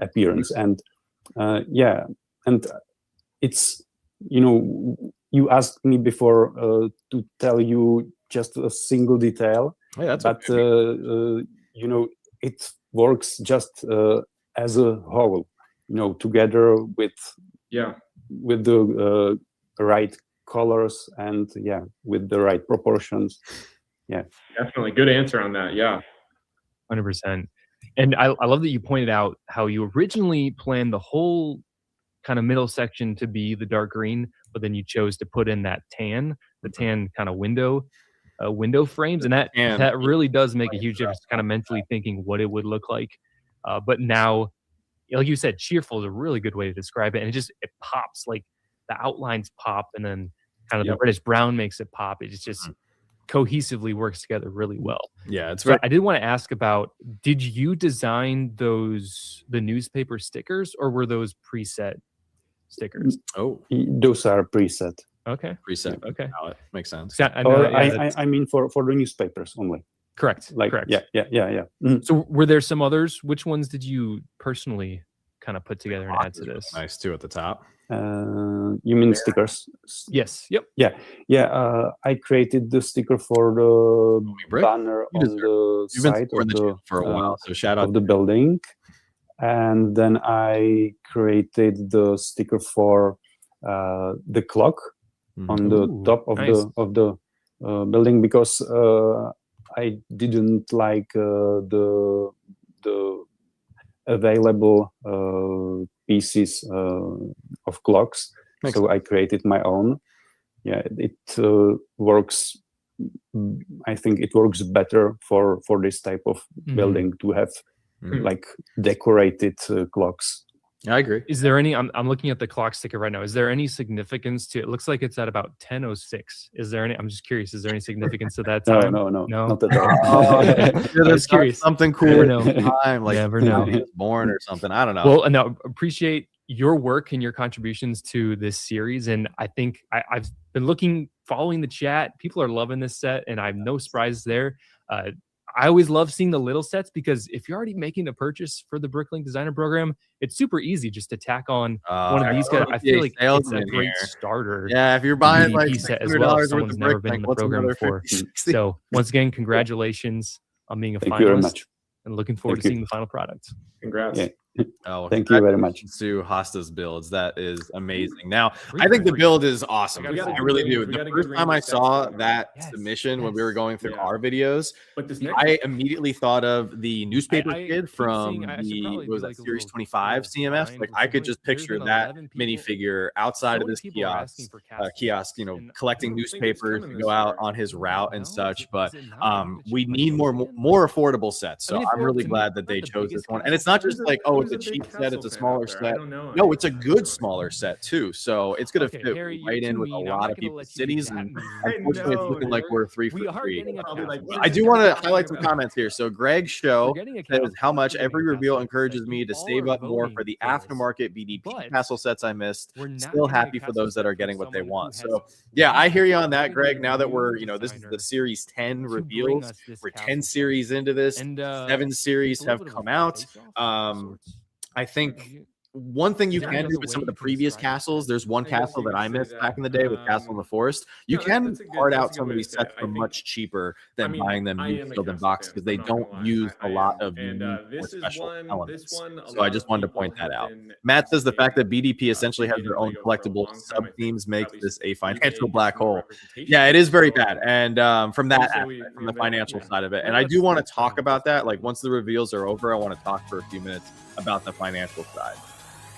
G: appearance, and and it's you asked me before to tell you just a single detail, but it works just as a whole, together with the right colors and with the right proportions.
D: Definitely good answer on that.
C: 100%. And I love that you pointed out how you originally planned the whole kind of middle section to be the dark green, but then you chose to put in the tan kind of window frames, and that really does make a huge difference, kind of mentally thinking what it would look like. But now, like you said, cheerful is a really good way to describe it, and it pops, like the outlines pop, and then kind of the reddish brown makes it pop. It just cohesively works together really well.
A: Yeah, it's
C: so I did want to ask about, did you design the newspaper stickers, or were those preset stickers?
A: Oh,
G: those are preset.
C: Okay.
A: Preset.
C: Okay.
A: Makes sense.
G: I mean for the newspapers only.
C: Correct.
G: Correct. Yeah.
C: So were there some others? Which ones did you personally kind of put together and add to this?
A: Nice too at the top.
G: You mean stickers?
C: Yes. Yep.
G: Yeah. I created the sticker for the banner on the side
A: for a while. So shout out
G: of the building, and then I created the sticker for the clock on the top of the building, because I didn't like the available pieces of clocks. So I created my own. Yeah, it works. I think it works better for this type of building to have like decorated clocks.
A: I agree.
C: Is there any? I'm looking at the clock sticker right now. Is there any significance to it? Looks like it's at about 10:06. Is there any? I'm just curious. Is there any significance to that time?
G: No,
C: No?
G: not at all.
C: I was curious.
A: Something
C: Never
A: cool.
C: know.
A: Time, like
C: Never know.
A: he was born or something. I don't know.
C: Well, no, appreciate your work and your contributions to this series. And I think I've been following the chat. People are loving this set, and I'm no surprise there. I always love seeing the little sets because if you're already making a purchase for the Bricklink Designer Program, it's super easy just to tack on one of these guys. I feel like it's a great starter.
A: Yeah, if you're buying like
C: BDP set as well,
A: $600
C: someone's
A: worth
C: never
A: of
C: been in
A: Bricklink,
C: the
A: what's
C: program
A: another
C: before.
A: 50, 60?
C: So once again, congratulations on being a
G: Thank you very
C: finalist,
G: much.
C: and looking forward to
G: Thank you.
C: seeing the final product.
D: Congrats.
G: Yeah.
A: Oh,
G: Thank you very much.
A: congratulations to Hosta's builds. That is amazing. Now,
C: Great
A: I think the
C: range.
A: build is awesome.
C: We got a
A: I
C: good
A: really
D: range.
A: do.
D: We
A: The
D: got a good
A: first
D: range
A: time
D: of
A: I
D: sets
A: saw
D: going on.
A: that
C: Yes,
A: submission when we
C: yes.
A: were going through
D: Yeah.
A: our videos,
D: But this next
A: I immediately thought of the newspaper
C: I
A: kid
C: keep
A: from
C: seeing- I should
A: the
C: probably
A: what
C: do
A: was
C: like
A: that
C: a
A: Series
C: little
A: 25 CMF.
C: line
A: Like
C: with
A: I
C: something.
A: could just
C: There's
A: picture
C: been
A: that
C: 11 people-
A: minifigure outside
C: so
A: of
C: many
A: this
C: people are asking
A: kiosk,
C: for cast
A: kiosk, you know,
C: and I
A: collecting
D: don't think it's
A: newspapers
D: coming
A: to
D: this
A: go out
D: year.
A: on his route and
C: No?
A: such.
C: Is
A: But
C: it not? I need to
A: we
C: check my
A: need
C: notes again.
A: more affordable sets. So
C: I mean,
A: I'm really
C: to me,
A: glad that
C: not
A: they
C: the
A: chose this
C: biggest
A: one. And it's not
C: castle
A: just
C: fan.
A: like, oh, it's
D: Who's
A: a
D: a big
A: cheap set, it's a
D: castle fan
A: smaller
D: out there? I
A: set.
D: don't know.
A: No, it's a
D: I have
A: good
D: no
A: smaller set too. So it's gonna
C: Okay,
A: fit
C: Harry, you're
A: right in
C: too
A: with a
C: mean. I'm
A: lot
C: not
A: of
C: gonna
A: people's
C: let you do
A: cities.
C: that
A: And
C: mean.
A: unfortunately, it's
D: know,
A: looking like
D: Eric.
A: we're 3
C: We
A: for
C: are
A: 3.
C: getting a
D: Probably like,
C: castle.
D: what
A: I
D: is
A: do
D: this
A: want
D: guy
A: to
D: talking
A: highlight some
D: about?
A: comments here. So Greg's
C: We're
A: show
C: getting a
A: says
C: castle.
A: how
C: Of course
A: much
C: we're getting
A: every
C: a
A: reveal
C: castle
A: encourages
C: set.
A: me
C: You
A: to
C: all
A: save
C: are
A: up more for
C: voting
A: the
C: for this.
A: aftermarket BDP
C: But
A: castle sets I missed.
C: we're not
A: Still
C: getting a
A: happy for
C: castle
A: those that
C: set
A: are
C: from
A: getting what they
C: someone who
A: want.
C: has
A: So yeah, I hear you on that,
C: dedicated
A: Greg. Now that we're,
C: new
A: this is the
C: designer
A: Series 10
C: to bring
A: reveals.
C: us this
A: We're
C: castle
A: 10
C: set.
A: series into this.
C: And
A: 7 series
C: it's a little
A: have
C: bit of a
A: come out.
C: face-off of sorts.
A: I
C: Have
A: think
C: you-
A: one thing you
C: Is there
A: can
C: any
A: do
C: other
A: with
C: way
A: some of the
C: you can
A: previous
C: describe this
A: castles,
C: set?
A: there's one
D: I guess
A: castle
D: you
A: that
D: could
A: I
D: say
A: missed
D: that.
A: back in the day with Castle in the Forest. You
D: No,
A: can
D: that's a
A: part
D: good
A: out some of
D: way to
A: these
D: say it.
A: sets
D: I
A: for
D: think-
A: much cheaper than
D: I mean,
A: buying them
D: I
A: new
D: am a
A: sealed in
D: castle
A: box
D: fan,
A: because they
D: I'm not gonna
A: don't
D: lie.
A: use
D: I
A: a lot
D: am.
A: of
D: And
A: unique or
D: this is
A: special
D: one. This
A: elements.
D: one.
A: So I just wanted to point that out.
D: Been
A: Matt says the fact that
D: advocating,
A: BDP essentially has
D: creating
A: their own
D: Lego for a
A: collectible
D: long time, I
A: sub
D: think,
A: themes makes
D: at
A: this
D: least
A: a
D: maybe
A: financial
D: it
A: black
D: gets more
A: hole.
D: representation.
A: Yeah, it is very
D: So,
A: bad. And from that
D: so we-
A: aspect, from
D: we
A: the
D: really-
A: financial
D: yeah.
A: side of it.
C: Well,
A: And I do want to
C: that's
A: talk
C: fine.
A: about that. Like once the reveals are over, I want to talk for a few minutes about the financial side.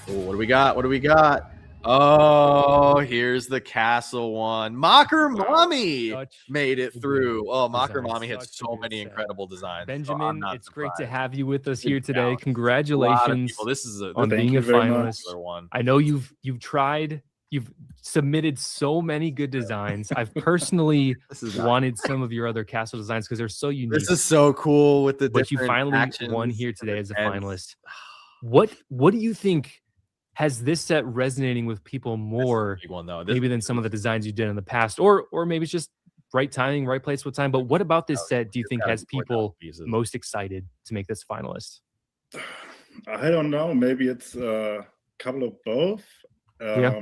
A: Oh, what do we got? What do we got? Oh, here's the castle one. Mocker Mommy
C: Such
A: made it
C: a good
A: through. Oh, Mocker
C: design.
A: Mommy had
C: Such a
A: so
C: good
A: many
C: set.
A: incredible designs. So I'm
C: Benjamin,
A: not
C: it's great to
A: surprised.
C: have you with us
A: Good
C: here today.
A: job.
C: Congratulations
A: A lot of people. This is a
C: on
A: this
C: being a
H: you very much.
C: finalist.
A: popular one.
C: I know you've tried, you've submitted so many good designs. I've personally
A: This is not-
C: wanted some of your other castle designs because they're so unique.
A: This is so cool with the
C: But you
A: different
C: finally
A: actions
C: won here
A: and
C: today
A: the
C: as a
A: tents.
C: finalist. What do you think has this set resonating with people
A: This is a
C: more
A: big one though. This
C: maybe than some of the designs you did in the past, or maybe it's just right timing, right place, what time? But what about this set do you
A: it's
C: think
A: gotta
C: has
A: be 4,000
C: people
A: pieces.
C: most excited to make this finalist?
H: I don't know. Maybe it's a couple of both.
C: Yeah.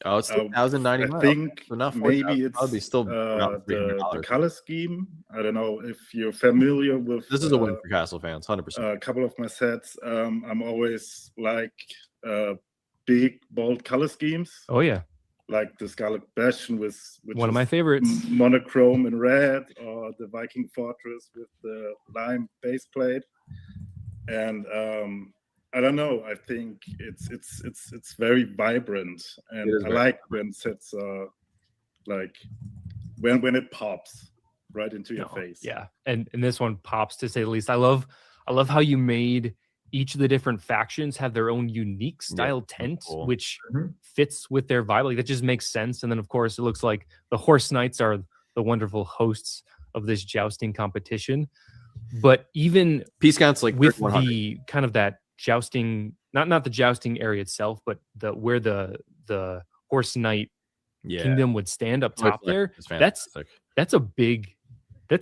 A: Oh, it's
H: I
A: 1,099.
H: think
A: So not
H: maybe
A: 4,000.
H: it's
A: Probably still around
H: the
A: $300.
H: color scheme. I don't know if you're familiar with.
A: This is a win for Castle fans, 100%.
H: A couple of my sets. I'm always like big bold color schemes,
C: Oh yeah,
H: like the Scarlet Bastion with which
C: one of my
H: is
C: favorites.
H: monochrome in red, or the Viking Fortress with the lime base plate. And I don't know. I think it's very vibrant,
A: It
H: and
A: is
H: I
A: very
H: like when sets are like when it pops right into your
C: No,
H: face.
C: Yeah, and this one pops to say the least. I love how you made each of the different factions have their own unique style tent,
A: cool.
C: which
D: Mhm.
C: fits with their vibe. Like that just makes sense. And then of course it looks like the Horse Knights are the wonderful hosts of this jousting competition. But even
A: Peace counts like
C: with
A: 100.
C: the kind of that jousting, not the jousting area itself, but where the Horse Knight
A: Yeah.
C: kingdom would stand up top there.
A: It's
C: That's
A: fantastic.
C: that's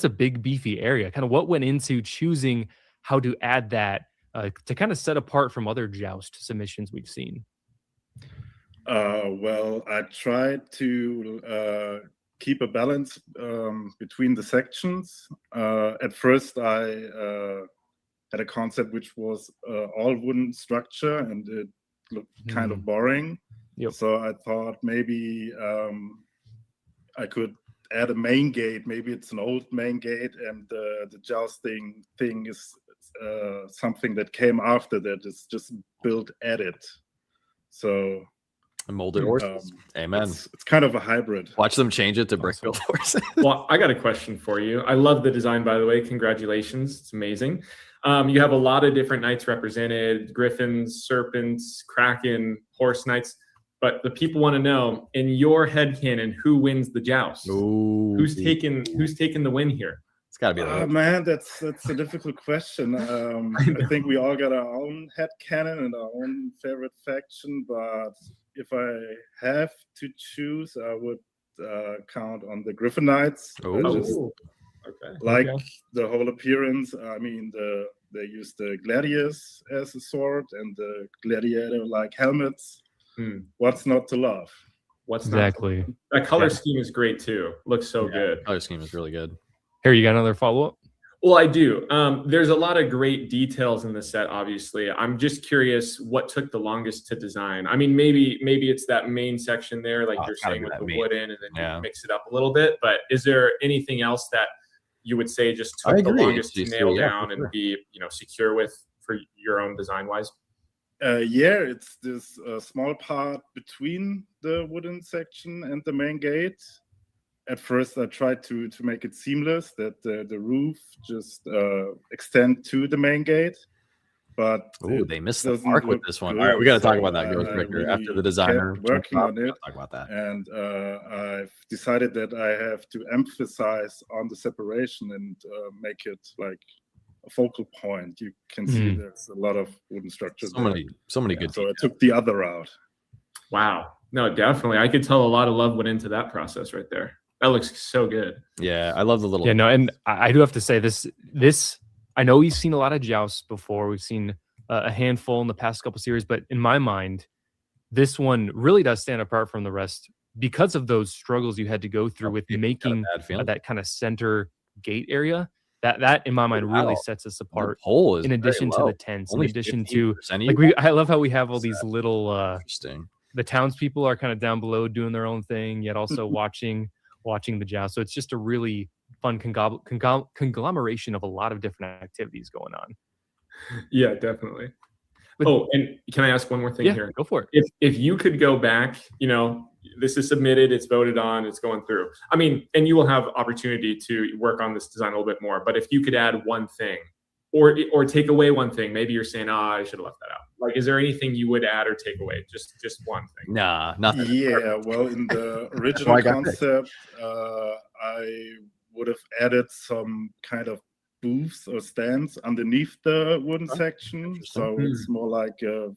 C: a big beefy area. Kind of what went into choosing how to add that to kind of set apart from other joust submissions we've seen.
H: Well, I tried to keep a balance between the sections. At first, I had a concept which was all wooden structure, and it looked kind of boring.
C: Yep.
H: So I thought maybe I could add a main gate. Maybe it's an old main gate, and the jousting thing is something that came after that. It's just built at it. So
A: Molded horses. Amen.
H: it's kind of a hybrid.
A: Watch them change it to brick built horses.
D: Well, I got a question for you. I love the design, by the way. Congratulations. It's amazing. You have a lot of different knights represented: griffins, serpents, kraken, horse knights. But the people want to know, in your headcanon, who wins the joust?
A: Ooh.
D: Who's taking the win here?
A: It's got to be the
H: Man, that's a difficult question. I think we all got our own headcanon and our own favorite faction, but if I have to choose, I would count on the Griffin Knights.
D: Okay.
H: Like the whole appearance. I mean, they use the gladius as a sword and the gladiator-like helmets. What's not to love?
D: What's
C: exactly?
D: That color scheme is great too. Looks so good.
A: Color scheme is really good.
C: Here, you got another follow-up?
D: Well, I do. There's a lot of great details in the set, obviously. I'm just curious what took the longest to design. I mean, maybe it's that main section there, like you're saying, with the wooden, and then you mix it up a little bit. But is there anything else that you would say just took the longest to nail down and be, secure with for your own design-wise?
H: It's this small part between the wooden section and the main gate. At first, I tried to make it seamless, that the roof just extend to the main gate. But
A: they missed the mark with this one. All right, we got to talk about that, Ghost Breaker,
H: really
A: after the designer
H: working on it.
A: Talk about that.
H: And I've decided that I have to emphasize on the separation and make it like a focal point. You can see there's a lot of wooden structures.
A: So many good.
H: So I took the other route.
D: Wow. No, definitely. I could tell a lot of love went into that process right there. That looks so good.
A: Yeah, I love the little.
C: Yeah, no, and I do have to say this. I know we've seen a lot of jousts before. We've seen a handful in the past couple series, but in my mind, this one really does stand apart from the rest because of those struggles you had to go through with making that kind of center gate area. That in my mind really sets us apart. In addition to the tents, in addition to I love how we have all these little.
A: Interesting.
C: The townspeople are kind of down below doing their own thing, yet also watching the joust. So it's just a really fun conglomeration of a lot of different activities going on.
D: Yeah, definitely. And can I ask one more thing here?
C: Go for it.
D: If you could go back, this is submitted, it's voted on, it's going through. I mean, and you will have opportunity to work on this design a little bit more, but if you could add one thing or take away one thing, maybe you're saying, I should have left that out. Like, is there anything you would add or take away? Just one thing.
A: Nah, nothing.
H: Yeah, well, in the original concept, I would have added some kind of booths or stands underneath the wooden section. So it's more like a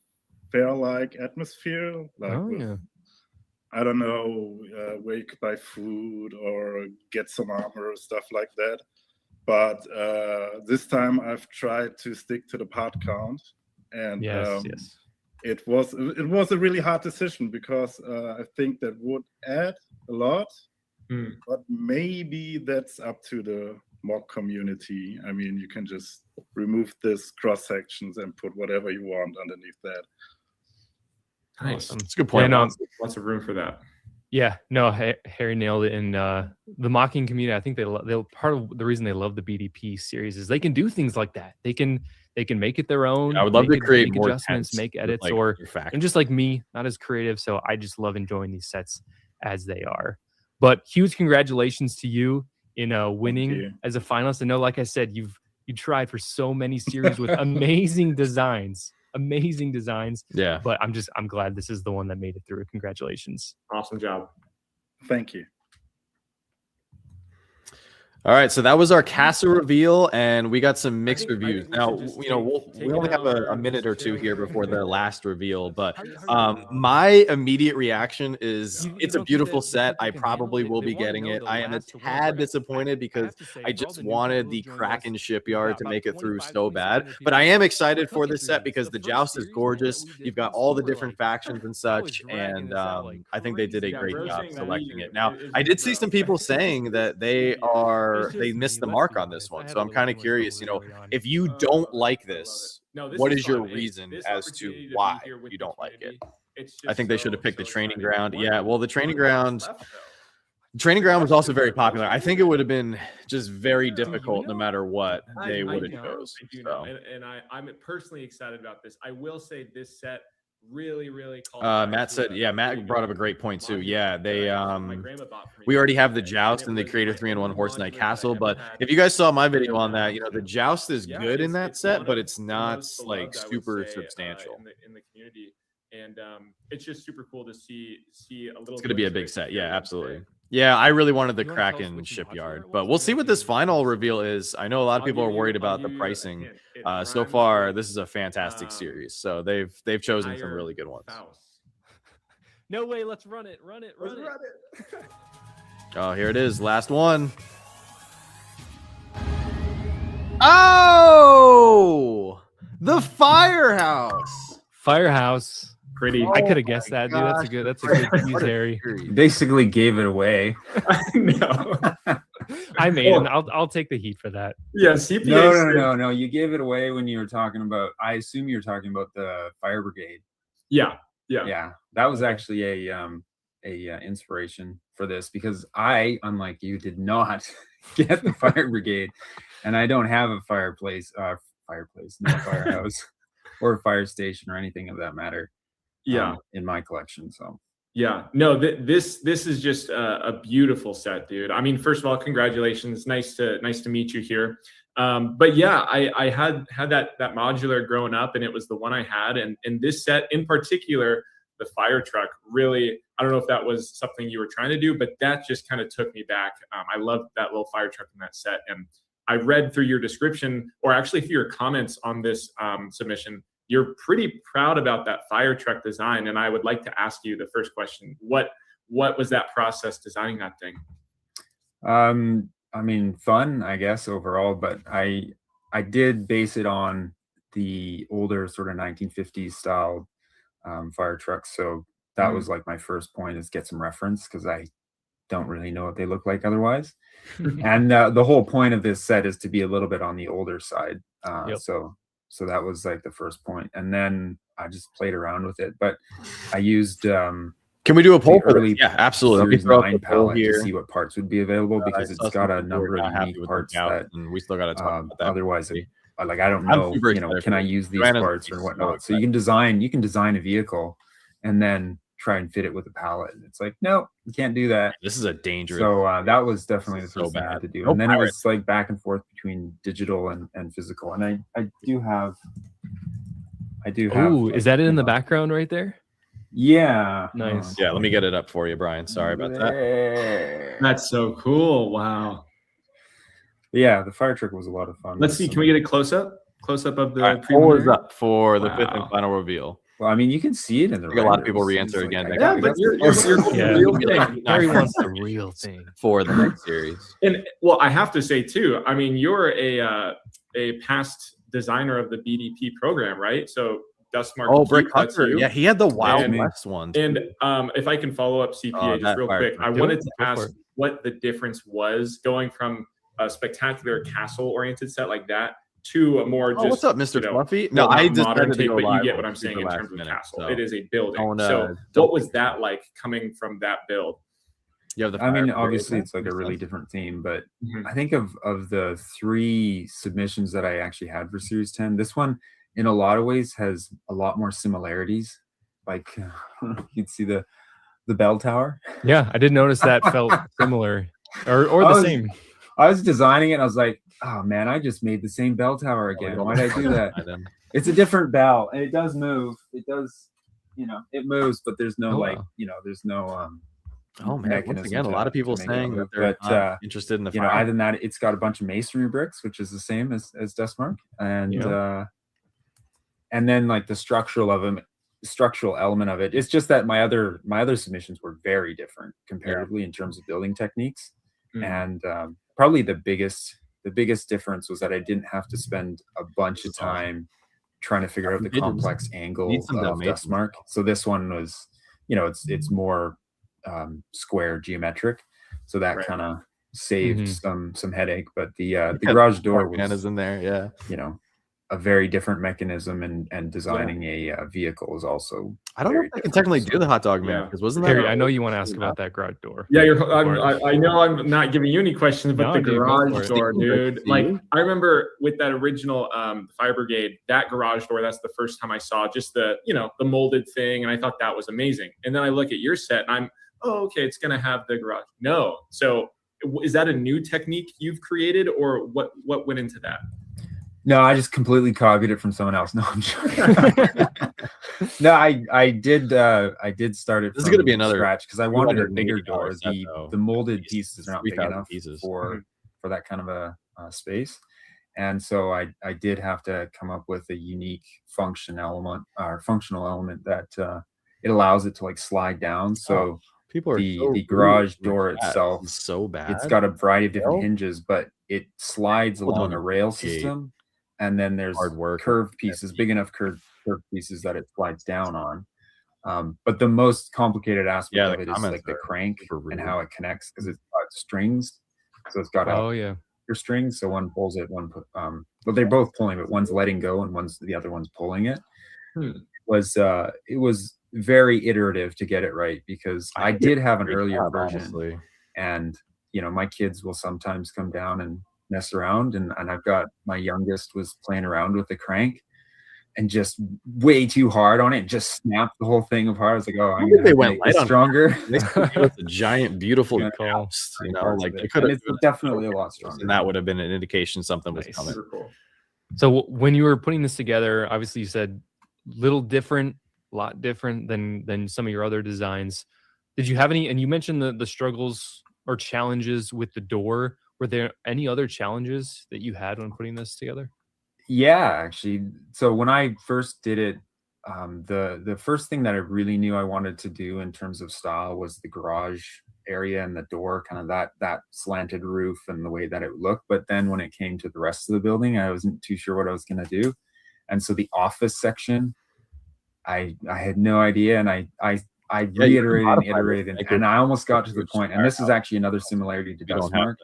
H: fair-like atmosphere. Like I don't know, where you could buy food or get some armor or stuff like that. But this time I've tried to stick to the part count, and it was a really hard decision because I think that would add a lot, but maybe that's up to the mock community. I mean, you can just remove this cross sections and put whatever you want underneath that.
D: Nice.
C: That's
D: a good point. Lots of room for that.
C: Yeah, no, Harry nailed it. And the mocking community, I think they'll part of the reason they love the BDP series is they can do things like that. They can make it their own.
A: I would love to create more
C: adjustments, make edits, and just like me, not as creative. So I just love enjoying these sets as they are. But huge congratulations to you in winning as a finalist. I know, like I said, you tried for so many series with amazing designs. Yeah, but I'm glad this is the one that made it through. Congratulations.
D: Awesome job.
H: Thank you.
A: All right, so that was our castle reveal, and we got some mixed reviews. Now, we only have a minute or two here before the last reveal, but my immediate reaction is it's a beautiful set. I probably will be getting it. I am a tad disappointed because I just wanted the Kraken shipyard to make it through so bad, but I am excited for this set because the Joust is gorgeous. You've got all the different factions and such, and I think they did a great job selecting it. Now, I did see some people saying that they missed the mark on this one. So I'm kind of curious, if you don't like this, what is your reason as to why you don't like it? I think they should have picked the training ground. Yeah, well, the training ground was also very popular. I think it would have been just very difficult no matter what they would have chose.
D: So. And I'm personally excited about this. I will say this set really
A: Matt said, yeah, Matt brought up a great point too. Yeah, they
D: my grandma bought for me.
A: we already have the Joust and they created a 3-in-1 horse knight castle. But if you guys saw my video on that, you know, the Joust is good in that set, but it's not like super substantial.
D: In the community. And it's just super cool to see a little.
A: It's going to be a big set. Yeah, absolutely. Yeah, I really wanted the Kraken shipyard, but we'll see what this final reveal is. I know a lot of people are worried about the pricing. So far, this is a fantastic series. So they've chosen some really good ones.
C: No way, let's run it.
A: Oh, here it is. Last one. Oh, the Firehouse.
C: Firehouse.
D: Pretty.
C: I could have guessed that, dude. That's a good tease, Harry.
I: Basically gave it away.
D: No.
C: I made it. I'll take the heat for that.
D: Yeah, CPA.
I: No. You gave it away when you were talking about. I assume you were talking about the fire brigade.
D: Yeah.
I: That was actually a inspiration for this because I, unlike you, did not get the fire brigade, and I don't have a firehouse, or a fire station or anything of that matter. In my collection. So
D: yeah, no, this is just a beautiful set, dude. I mean, first of all, congratulations. Nice to meet you here. But yeah, I had that modular growing up, and it was the one I had. And this set in particular, the fire truck, really, I don't know if that was something you were trying to do, but that just kind of took me back. I loved that little fire truck in that set. And I read through your description, or actually through your comments on this submission, you're pretty proud about that fire truck design. And I would like to ask you the first question. What was that process designing that thing?
I: I mean, fun, I guess, overall, but I did base it on the older sort of 1950s style fire trucks. So that was like my first point, is get some reference, because I don't really know what they look like otherwise. And the whole point of this set is to be a little bit on the older side. So that was like the first point. And then I just played around with it. But I used
A: can we do a poll for this? Yeah, absolutely.
I: Series 9 palette to see what parts would be available, because it's got a number of unique parts that,
A: and we still got to talk about that.
I: Otherwise, like, I don't know, you know, can I use these parts or whatnot? So you can design a vehicle and then try and fit it with a palette. And it's like, no, you can't do that.
A: This is a dangerous.
I: So that was definitely the first thing I had to do. And then it was like back and forth between digital and physical. And I do have.
C: Oh, is that it in the background right there?
I: Yeah.
C: Nice.
A: Yeah, let me get it up for you, Brian. Sorry about that.
D: That's so cool. Wow.
I: Yeah, the fire truck was a lot of fun.
D: Let's see. Can we get a close up of the
A: poll is up for the fifth and final reveal.
I: Well, I mean, you can see it in the.
A: A lot of people re-enter again.
D: Like, yeah, but you're
C: real thing. Harry wants the real thing
A: for the next series.
D: And well, I have to say too. I mean, you're a past designer of the BDP program, right? So Dustmark.
A: Oh, Brick Hunter. Yeah, he had the Wild West ones.
D: And if I can follow up CPA just real quick, I wanted to ask what the difference was going from a spectacular castle-oriented set like that to a more just.
A: What's up, Mr. Fluffy? No, I just
D: modern take, but you get what I'm saying in terms of castle. So. It is a building. So what was that like coming from that build?
A: Yeah,
I: I mean, obviously it's like a really different theme, but I think of the 3 submissions that I actually had for Series 10, this one in a lot of ways has a lot more similarities. Like you'd see the bell tower.
C: Yeah, I did notice that felt similar or the same.
I: I was designing it and I was like, oh man, I just made the same bell tower again. Why did I do that? It's a different bell and it does move. It does, you know, it moves, but there's no there's no
A: oh man, once again, a lot of people saying that they're not interested in the fire.
I: Other than that, it's got a bunch of masonry bricks, which is the same as Dustmark. And then like the structural element of it. It's just that my other submissions were very different comparatively in terms of building techniques. And probably the biggest difference was that I didn't have to spend a bunch of time trying to figure out the complex angle of Dustmark. So this one was, you know, it's more square geometric, so that kind of saved some headache. But the garage door was
A: in there, yeah,
I: you know, a very different mechanism, and designing a vehicle is also.
A: I don't know if I can technically do the hot dog man, because wasn't that?
C: Harry, I know you want to ask about that garage door.
D: Yeah, I know I'm not giving you any questions, but
C: No,
D: the
C: dude, go
D: garage
C: for it.
D: door, dude. Like, I remember with that original Fire Brigade, that garage door, that's the first time I saw just the, the molded thing, and I thought that was amazing. And then I look at your set, and I'm, oh, okay, it's gonna have the garage. No, so is that a new technique you've created, or what went into that?
I: No, I just completely copied it from someone else. No, I'm joking. No, I did start it.
A: This is going to be another
I: scratch because I wanted a bigger door. The molded pieces are not big enough
A: pieces.
I: for that kind of a space, and so I did have to come up with a unique functional element that it allows it to like slide down. So
A: people are
I: the garage door itself
A: is so bad.
I: It's got a variety of different hinges, but it slides along a rail system, and then there's curved pieces, big enough curved pieces that it slides down on. But the most complicated aspect of it is like the crank and how it connects, because it's got strings. So it's got your strings. So one pulls it, but they're both pulling, but one's letting go and the other one's pulling it. It was very iterative to get it right, because I did have an earlier version, honestly. And my kids will sometimes come down and mess around, and I've got my youngest was playing around with the crank and just way too hard on it, just snapped the whole thing apart. I was like, oh, I'm gonna make this stronger.
A: It's a giant, beautiful Joust, like it could have
I: definitely a lot stronger,
A: and that would have been an indication something was coming.
D: Cool.
C: So when you were putting this together, obviously you said lot different than some of your other designs. Did you have any, and you mentioned the struggles or challenges with the door. Were there any other challenges that you had when putting this together?
I: Yeah, actually. So when I first did it, the first thing that I really knew I wanted to do in terms of style was the garage area and the door, kind of that slanted roof and the way that it looked. But then when it came to the rest of the building, I wasn't too sure what I was going to do. And so the office section, I had no idea, and I reiterated and iterated, and I almost got to the point, and this is actually another similarity to Dustmark.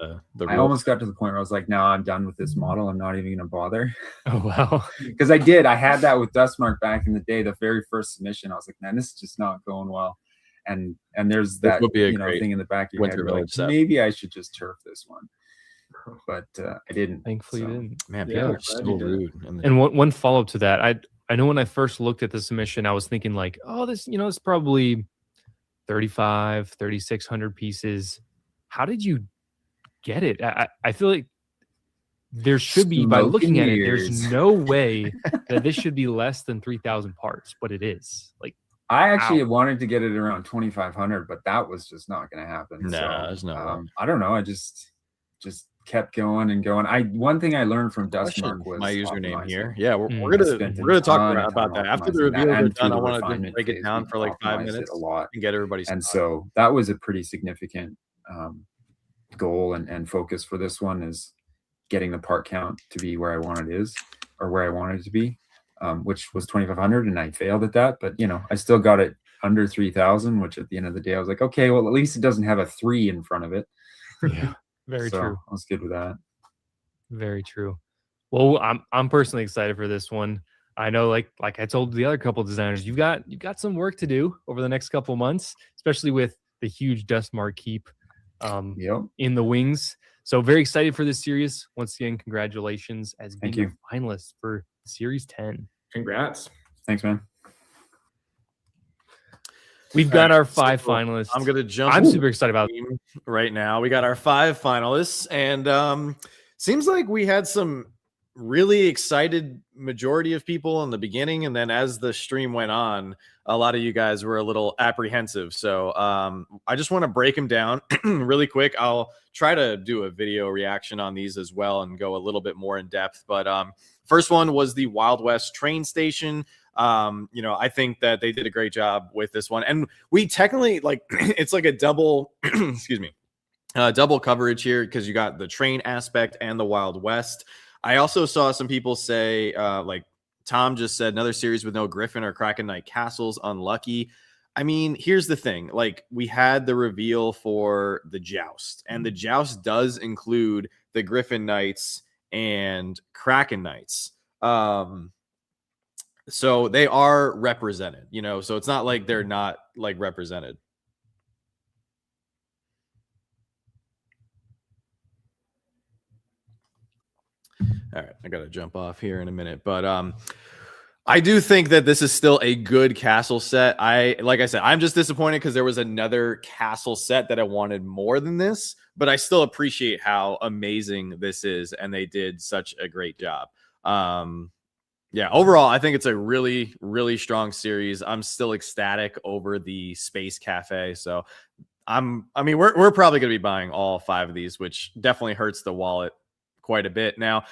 I: I almost got to the point where I was like, no, I'm done with this model. I'm not even going to bother.
C: Oh, wow.
I: Because I had that with Dustmark back in the day, the very first submission. I was like, man, this is just not going well. And there's that thing in the back of your head, like, maybe I should just turf this one. But I didn't.
C: Thankfully, you didn't.
A: Man, people are so rude.
C: And one follow-up to that, I know when I first looked at the submission, I was thinking like, oh, this, it's probably 3,600 pieces. How did you get it? I feel like there should be, by looking at it, there's no way that this should be less than 3,000 parts, but it is. Like,
I: I actually wanted to get it around 2,500, but that was just not going to happen.
A: No, there's no.
I: I don't know. I just kept going and going. One thing I learned from Dustmark was
A: my username here. Yeah, we're gonna talk about that after the review is done. I want to break it down for like 5 minutes
I: a lot
A: and get everybody started.
I: And so that was a pretty significant goal and focus for this one, is getting the part count to be where I wanted it to be, which was 2,500, and I failed at that. But I still got it under 3,000, which at the end of the day I was like, okay, well, at least it doesn't have a 3 in front of it.
C: Yeah. Very true.
I: I was good with that.
C: Very true. Well, I'm personally excited for this one. I know, like I told the other couple designers, you've got some work to do over the next couple of months, especially with the huge Dustmark keep in the wings. So very excited for this series. Once again, congratulations as being a finalist for Series 10.
D: Congrats.
I: Thanks, man.
C: We've got our 5 finalists.
A: I'm gonna jump.
C: I'm super excited about
A: it right now. We got our 5 finalists, and seems like we had some really excited majority of people in the beginning, and then as the stream went on, a lot of you guys were a little apprehensive. So I just want to break them down really quick. I'll try to do a video reaction on these as well and go a little bit more in depth. But first one was the Wild West train station. I think that they did a great job with this one, and we technically it's like a double excuse me, double coverage here, because you got the train aspect and the Wild West. I also saw some people say, like Tom just said, another series with no Griffin or Kraken Knight castles, unlucky. I mean, here's the thing, like we had the reveal for the Joust, and the Joust does include the Griffin Knights and Kraken Knights. So they are represented, you know, so it's not like they're not like represented. All right, I got to jump off here in a minute, but I do think that this is still a good castle set. Like I said, I'm just disappointed because there was another castle set that I wanted more than this, but I still appreciate how amazing this is, and they did such a great job. Yeah, overall, I think it's a really, really strong series. I'm still ecstatic over the Space Cafe. So I mean, we're probably going to be buying all 5 of these, which definitely hurts the wallet quite a bit. Now,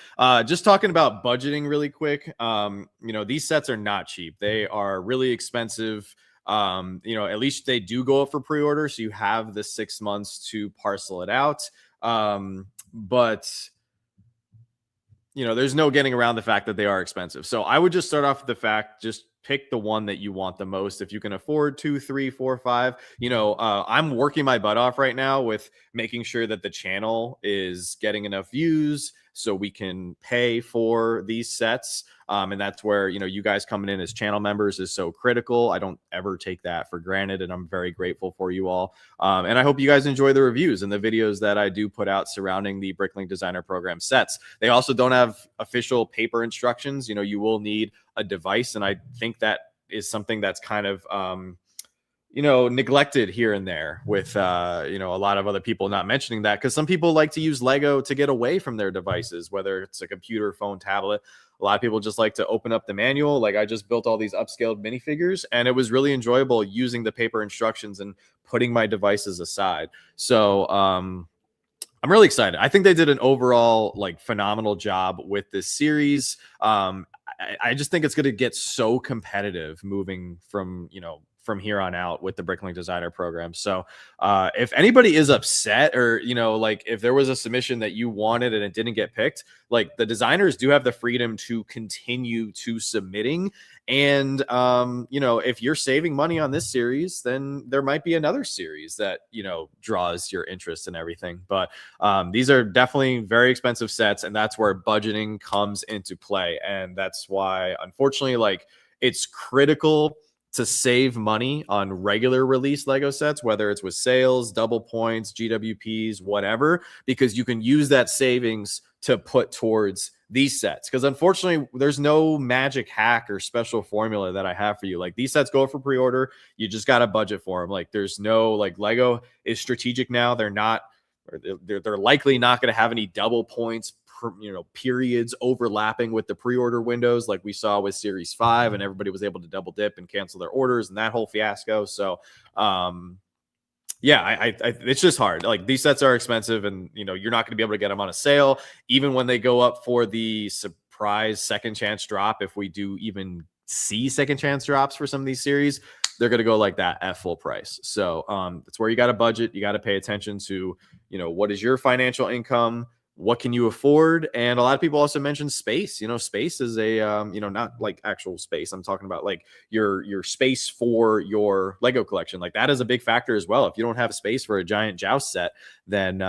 A: just talking about budgeting really quick, you know, these sets are not cheap. They are really expensive. You know, at least they do go up for pre-order, so you have the 6 months to parcel it out. But you know, there's no getting around the fact that they are expensive. So I would just start off with the fact, just pick the one that you want the most. If you can afford 2, 3, 4, 5, you know, I'm working my butt off right now with making sure that the channel is getting enough views so we can pay for these sets. And that's where, you know, you guys coming in as channel members is so critical. I don't ever take that for granted, and I'm very grateful for you all. And I hope you guys enjoy the reviews and the videos that I do put out surrounding the Bricklink Designer Program sets. They also don't have official paper instructions. You know, you will need a device, and I think that is something that's kind of you know, neglected here and there with you know, a lot of other people not mentioning that, because some people like to use Lego to get away from their devices, whether it's a computer, phone, tablet. A lot of people just like to open up the manual. Like I just built all these upscaled minifigures, and it was really enjoyable using the paper instructions and putting my devices aside. So I'm really excited. I think they did an overall like phenomenal job with this series. I just think it's going to get so competitive moving from, you know, from here on out with the Bricklink Designer Program. So if anybody is upset, or, you know, like if there was a submission that you wanted and it didn't get picked, like the designers do have the freedom to continue to submitting. And, you know, if you're saving money on this series, then there might be another series that, you know, draws your interest and everything. But these are definitely very expensive sets, and that's where budgeting comes into play. And that's why, unfortunately, like it's critical to save money on regular release Lego sets, whether it's with sales, double points, GWPs, whatever, because you can use that savings to put towards these sets. Because unfortunately, there's no magic hack or special formula that I have for you. Like these sets go for pre-order. You just got to budget for them. Like there's no, like Lego is strategic now. They're not, or they're likely not going to have any double points, you know, periods overlapping with the pre-order windows like we saw with Series 5, and everybody was able to double dip and cancel their orders and that whole fiasco. So yeah, it's just hard. Like these sets are expensive, and you know, you're not going to be able to get them on a sale even when they go up for the surprise second chance drop. If we do even see second chance drops for some of these series, they're going to go like that at full price. So that's where you got to budget. You got to pay attention to, you know, what is your financial income, what can you afford? And a lot of people also mention space. You know, space is a, you know, not like actual space. I'm talking about like your space for your Lego collection. Like that is a big factor as well. If you don't have space for a giant Joust set, then,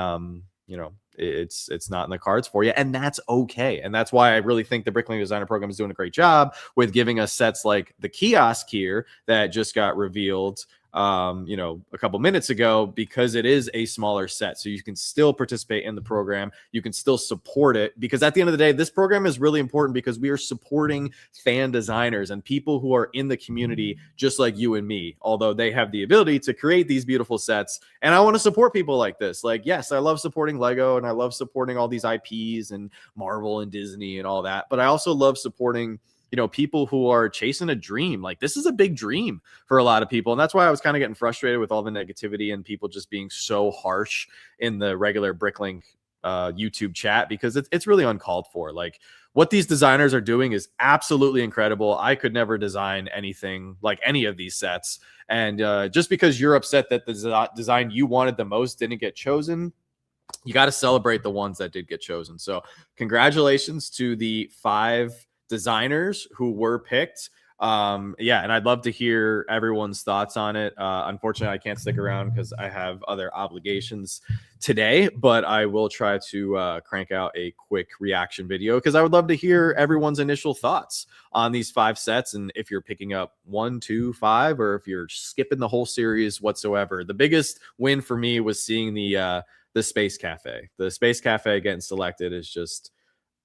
A: you know, it's not in the cards for you, and that's okay. And that's why I really think the Bricklink Designer Program is doing a great job with giving us sets like the Kiosk here that just got revealed you know, a couple minutes ago, because it is a smaller set. So you can still participate in the program. You can still support it, because at the end of the day, this program is really important because we are supporting fan designers and people who are in the community, just like you and me, although they have the ability to create these beautiful sets. And I want to support people like this. Like, yes, I love supporting Lego and I love supporting all these IPs and Marvel and Disney and all that. But I also love supporting, you know, people who are chasing a dream. Like this is a big dream for a lot of people. And that's why I was kind of getting frustrated with all the negativity and people just being so harsh in the regular Bricklink YouTube chat, because it's really uncalled for. Like what these designers are doing is absolutely incredible. I could never design anything like any of these sets. And just because you're upset that the design you wanted the most didn't get chosen, you got to celebrate the ones that did get chosen. So congratulations to the 5 designers who were picked. Yeah, and I'd love to hear everyone's thoughts on it. Unfortunately, I can't stick around because I have other obligations today, but I will try to crank out a quick reaction video because I would love to hear everyone's initial thoughts on these 5 sets, and if you're picking up 1, 2, 5, or if you're skipping the whole series whatsoever. The biggest win for me was seeing the Space Cafe. The Space Cafe getting selected is just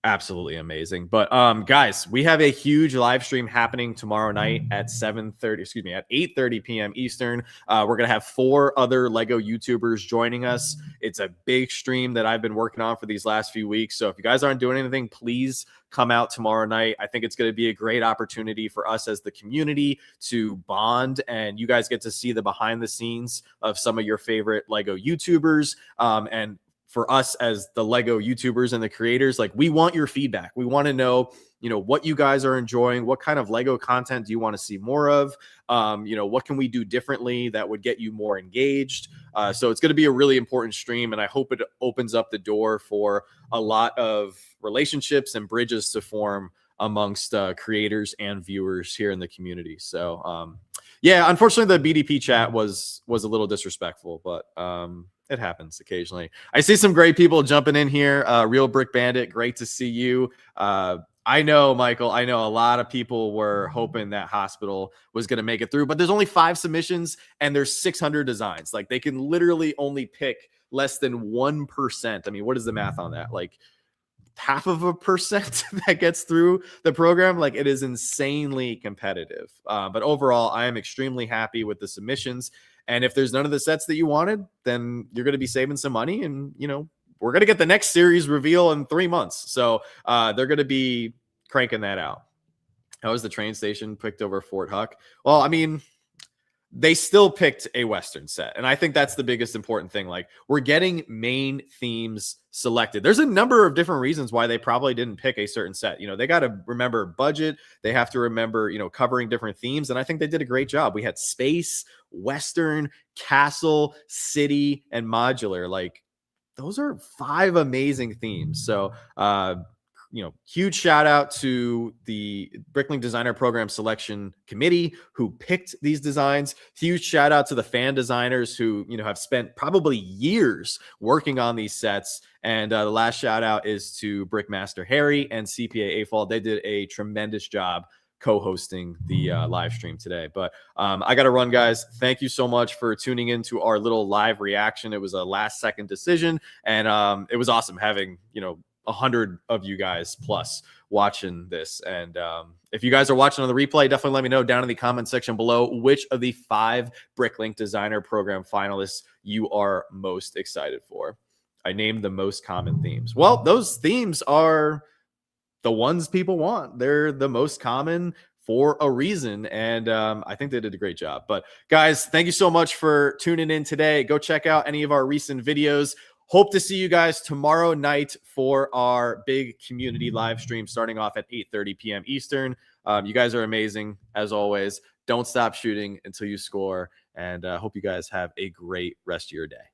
A: absolutely amazing. But guys, we have a huge live stream happening tomorrow night at 8:30 p.m. Eastern. We're gonna have 4 other Lego YouTubers joining us. It's a big stream that I've been working on for these last few weeks. So if you guys aren't doing anything, please come out tomorrow night. I think it's going to be a great opportunity for us as the community to bond, and you guys get to see the behind the scenes of some of your favorite Lego YouTubers. And for us as the Lego YouTubers and the creators, like, we want your feedback. We want to know, what you guys are enjoying. What kind of Lego content do you want to see more of? What can we do differently that would get you more engaged? So it's going to be a really important stream, and I hope it opens up the door for a lot of relationships and bridges to form amongst creators and viewers here in the community. So yeah, unfortunately the BDP chat was a little disrespectful, but it happens occasionally. I see some great people jumping in here. Real Brick Bandit, great to see you. I know, Michael, a lot of people were hoping that Hospital was going to make it through, but there's only 5 submissions and there's 600 designs. Like, they can literally only pick less than 1%. I mean, what is the math on that? Like, 0.5% that gets through the program. Like, it is insanely competitive. But overall, I am extremely happy with the submissions. And if there's none of the sets that you wanted, then you're going to be saving some money. And, we're going to get the next series reveal in 3 months. So they're going to be cranking that out. How was the train station picked over Fort Huck? Well, I mean, they still picked a Western set. And I think that's the biggest important thing. Like, we're getting main themes selected. There's a number of different reasons why they probably didn't pick a certain set. They got to remember budget. They have to remember, covering different themes. And I think they did a great job. We had space, Western, castle, city, and modular. Like, those are 5 amazing themes. So, huge shout out to the Bricklink Designer Program Selection Committee who picked these designs. Huge shout out to the fan designers who, have spent probably years working on these sets. And the last shout out is to Brickmaster Harry and CPA AFAL. They did a tremendous job co-hosting the live stream today. But I got to run, guys. Thank you so much for tuning into our little live reaction. It was a last second decision, and it was awesome having, 100 of you guys plus watching this. And if you guys are watching on the replay, definitely let me know down in the comment section below which of the 5 Bricklink Designer Program finalists you are most excited for. I named the most common themes. Well, those themes are the ones people want. They're the most common for a reason. And I think they did a great job. But guys, thank you so much for tuning in today. Go check out any of our recent videos. Hope to see you guys tomorrow night for our big community live stream starting off at 8:30 p.m. Eastern. You guys are amazing, as always. Don't stop shooting until you score. And hope you guys have a great rest of your day.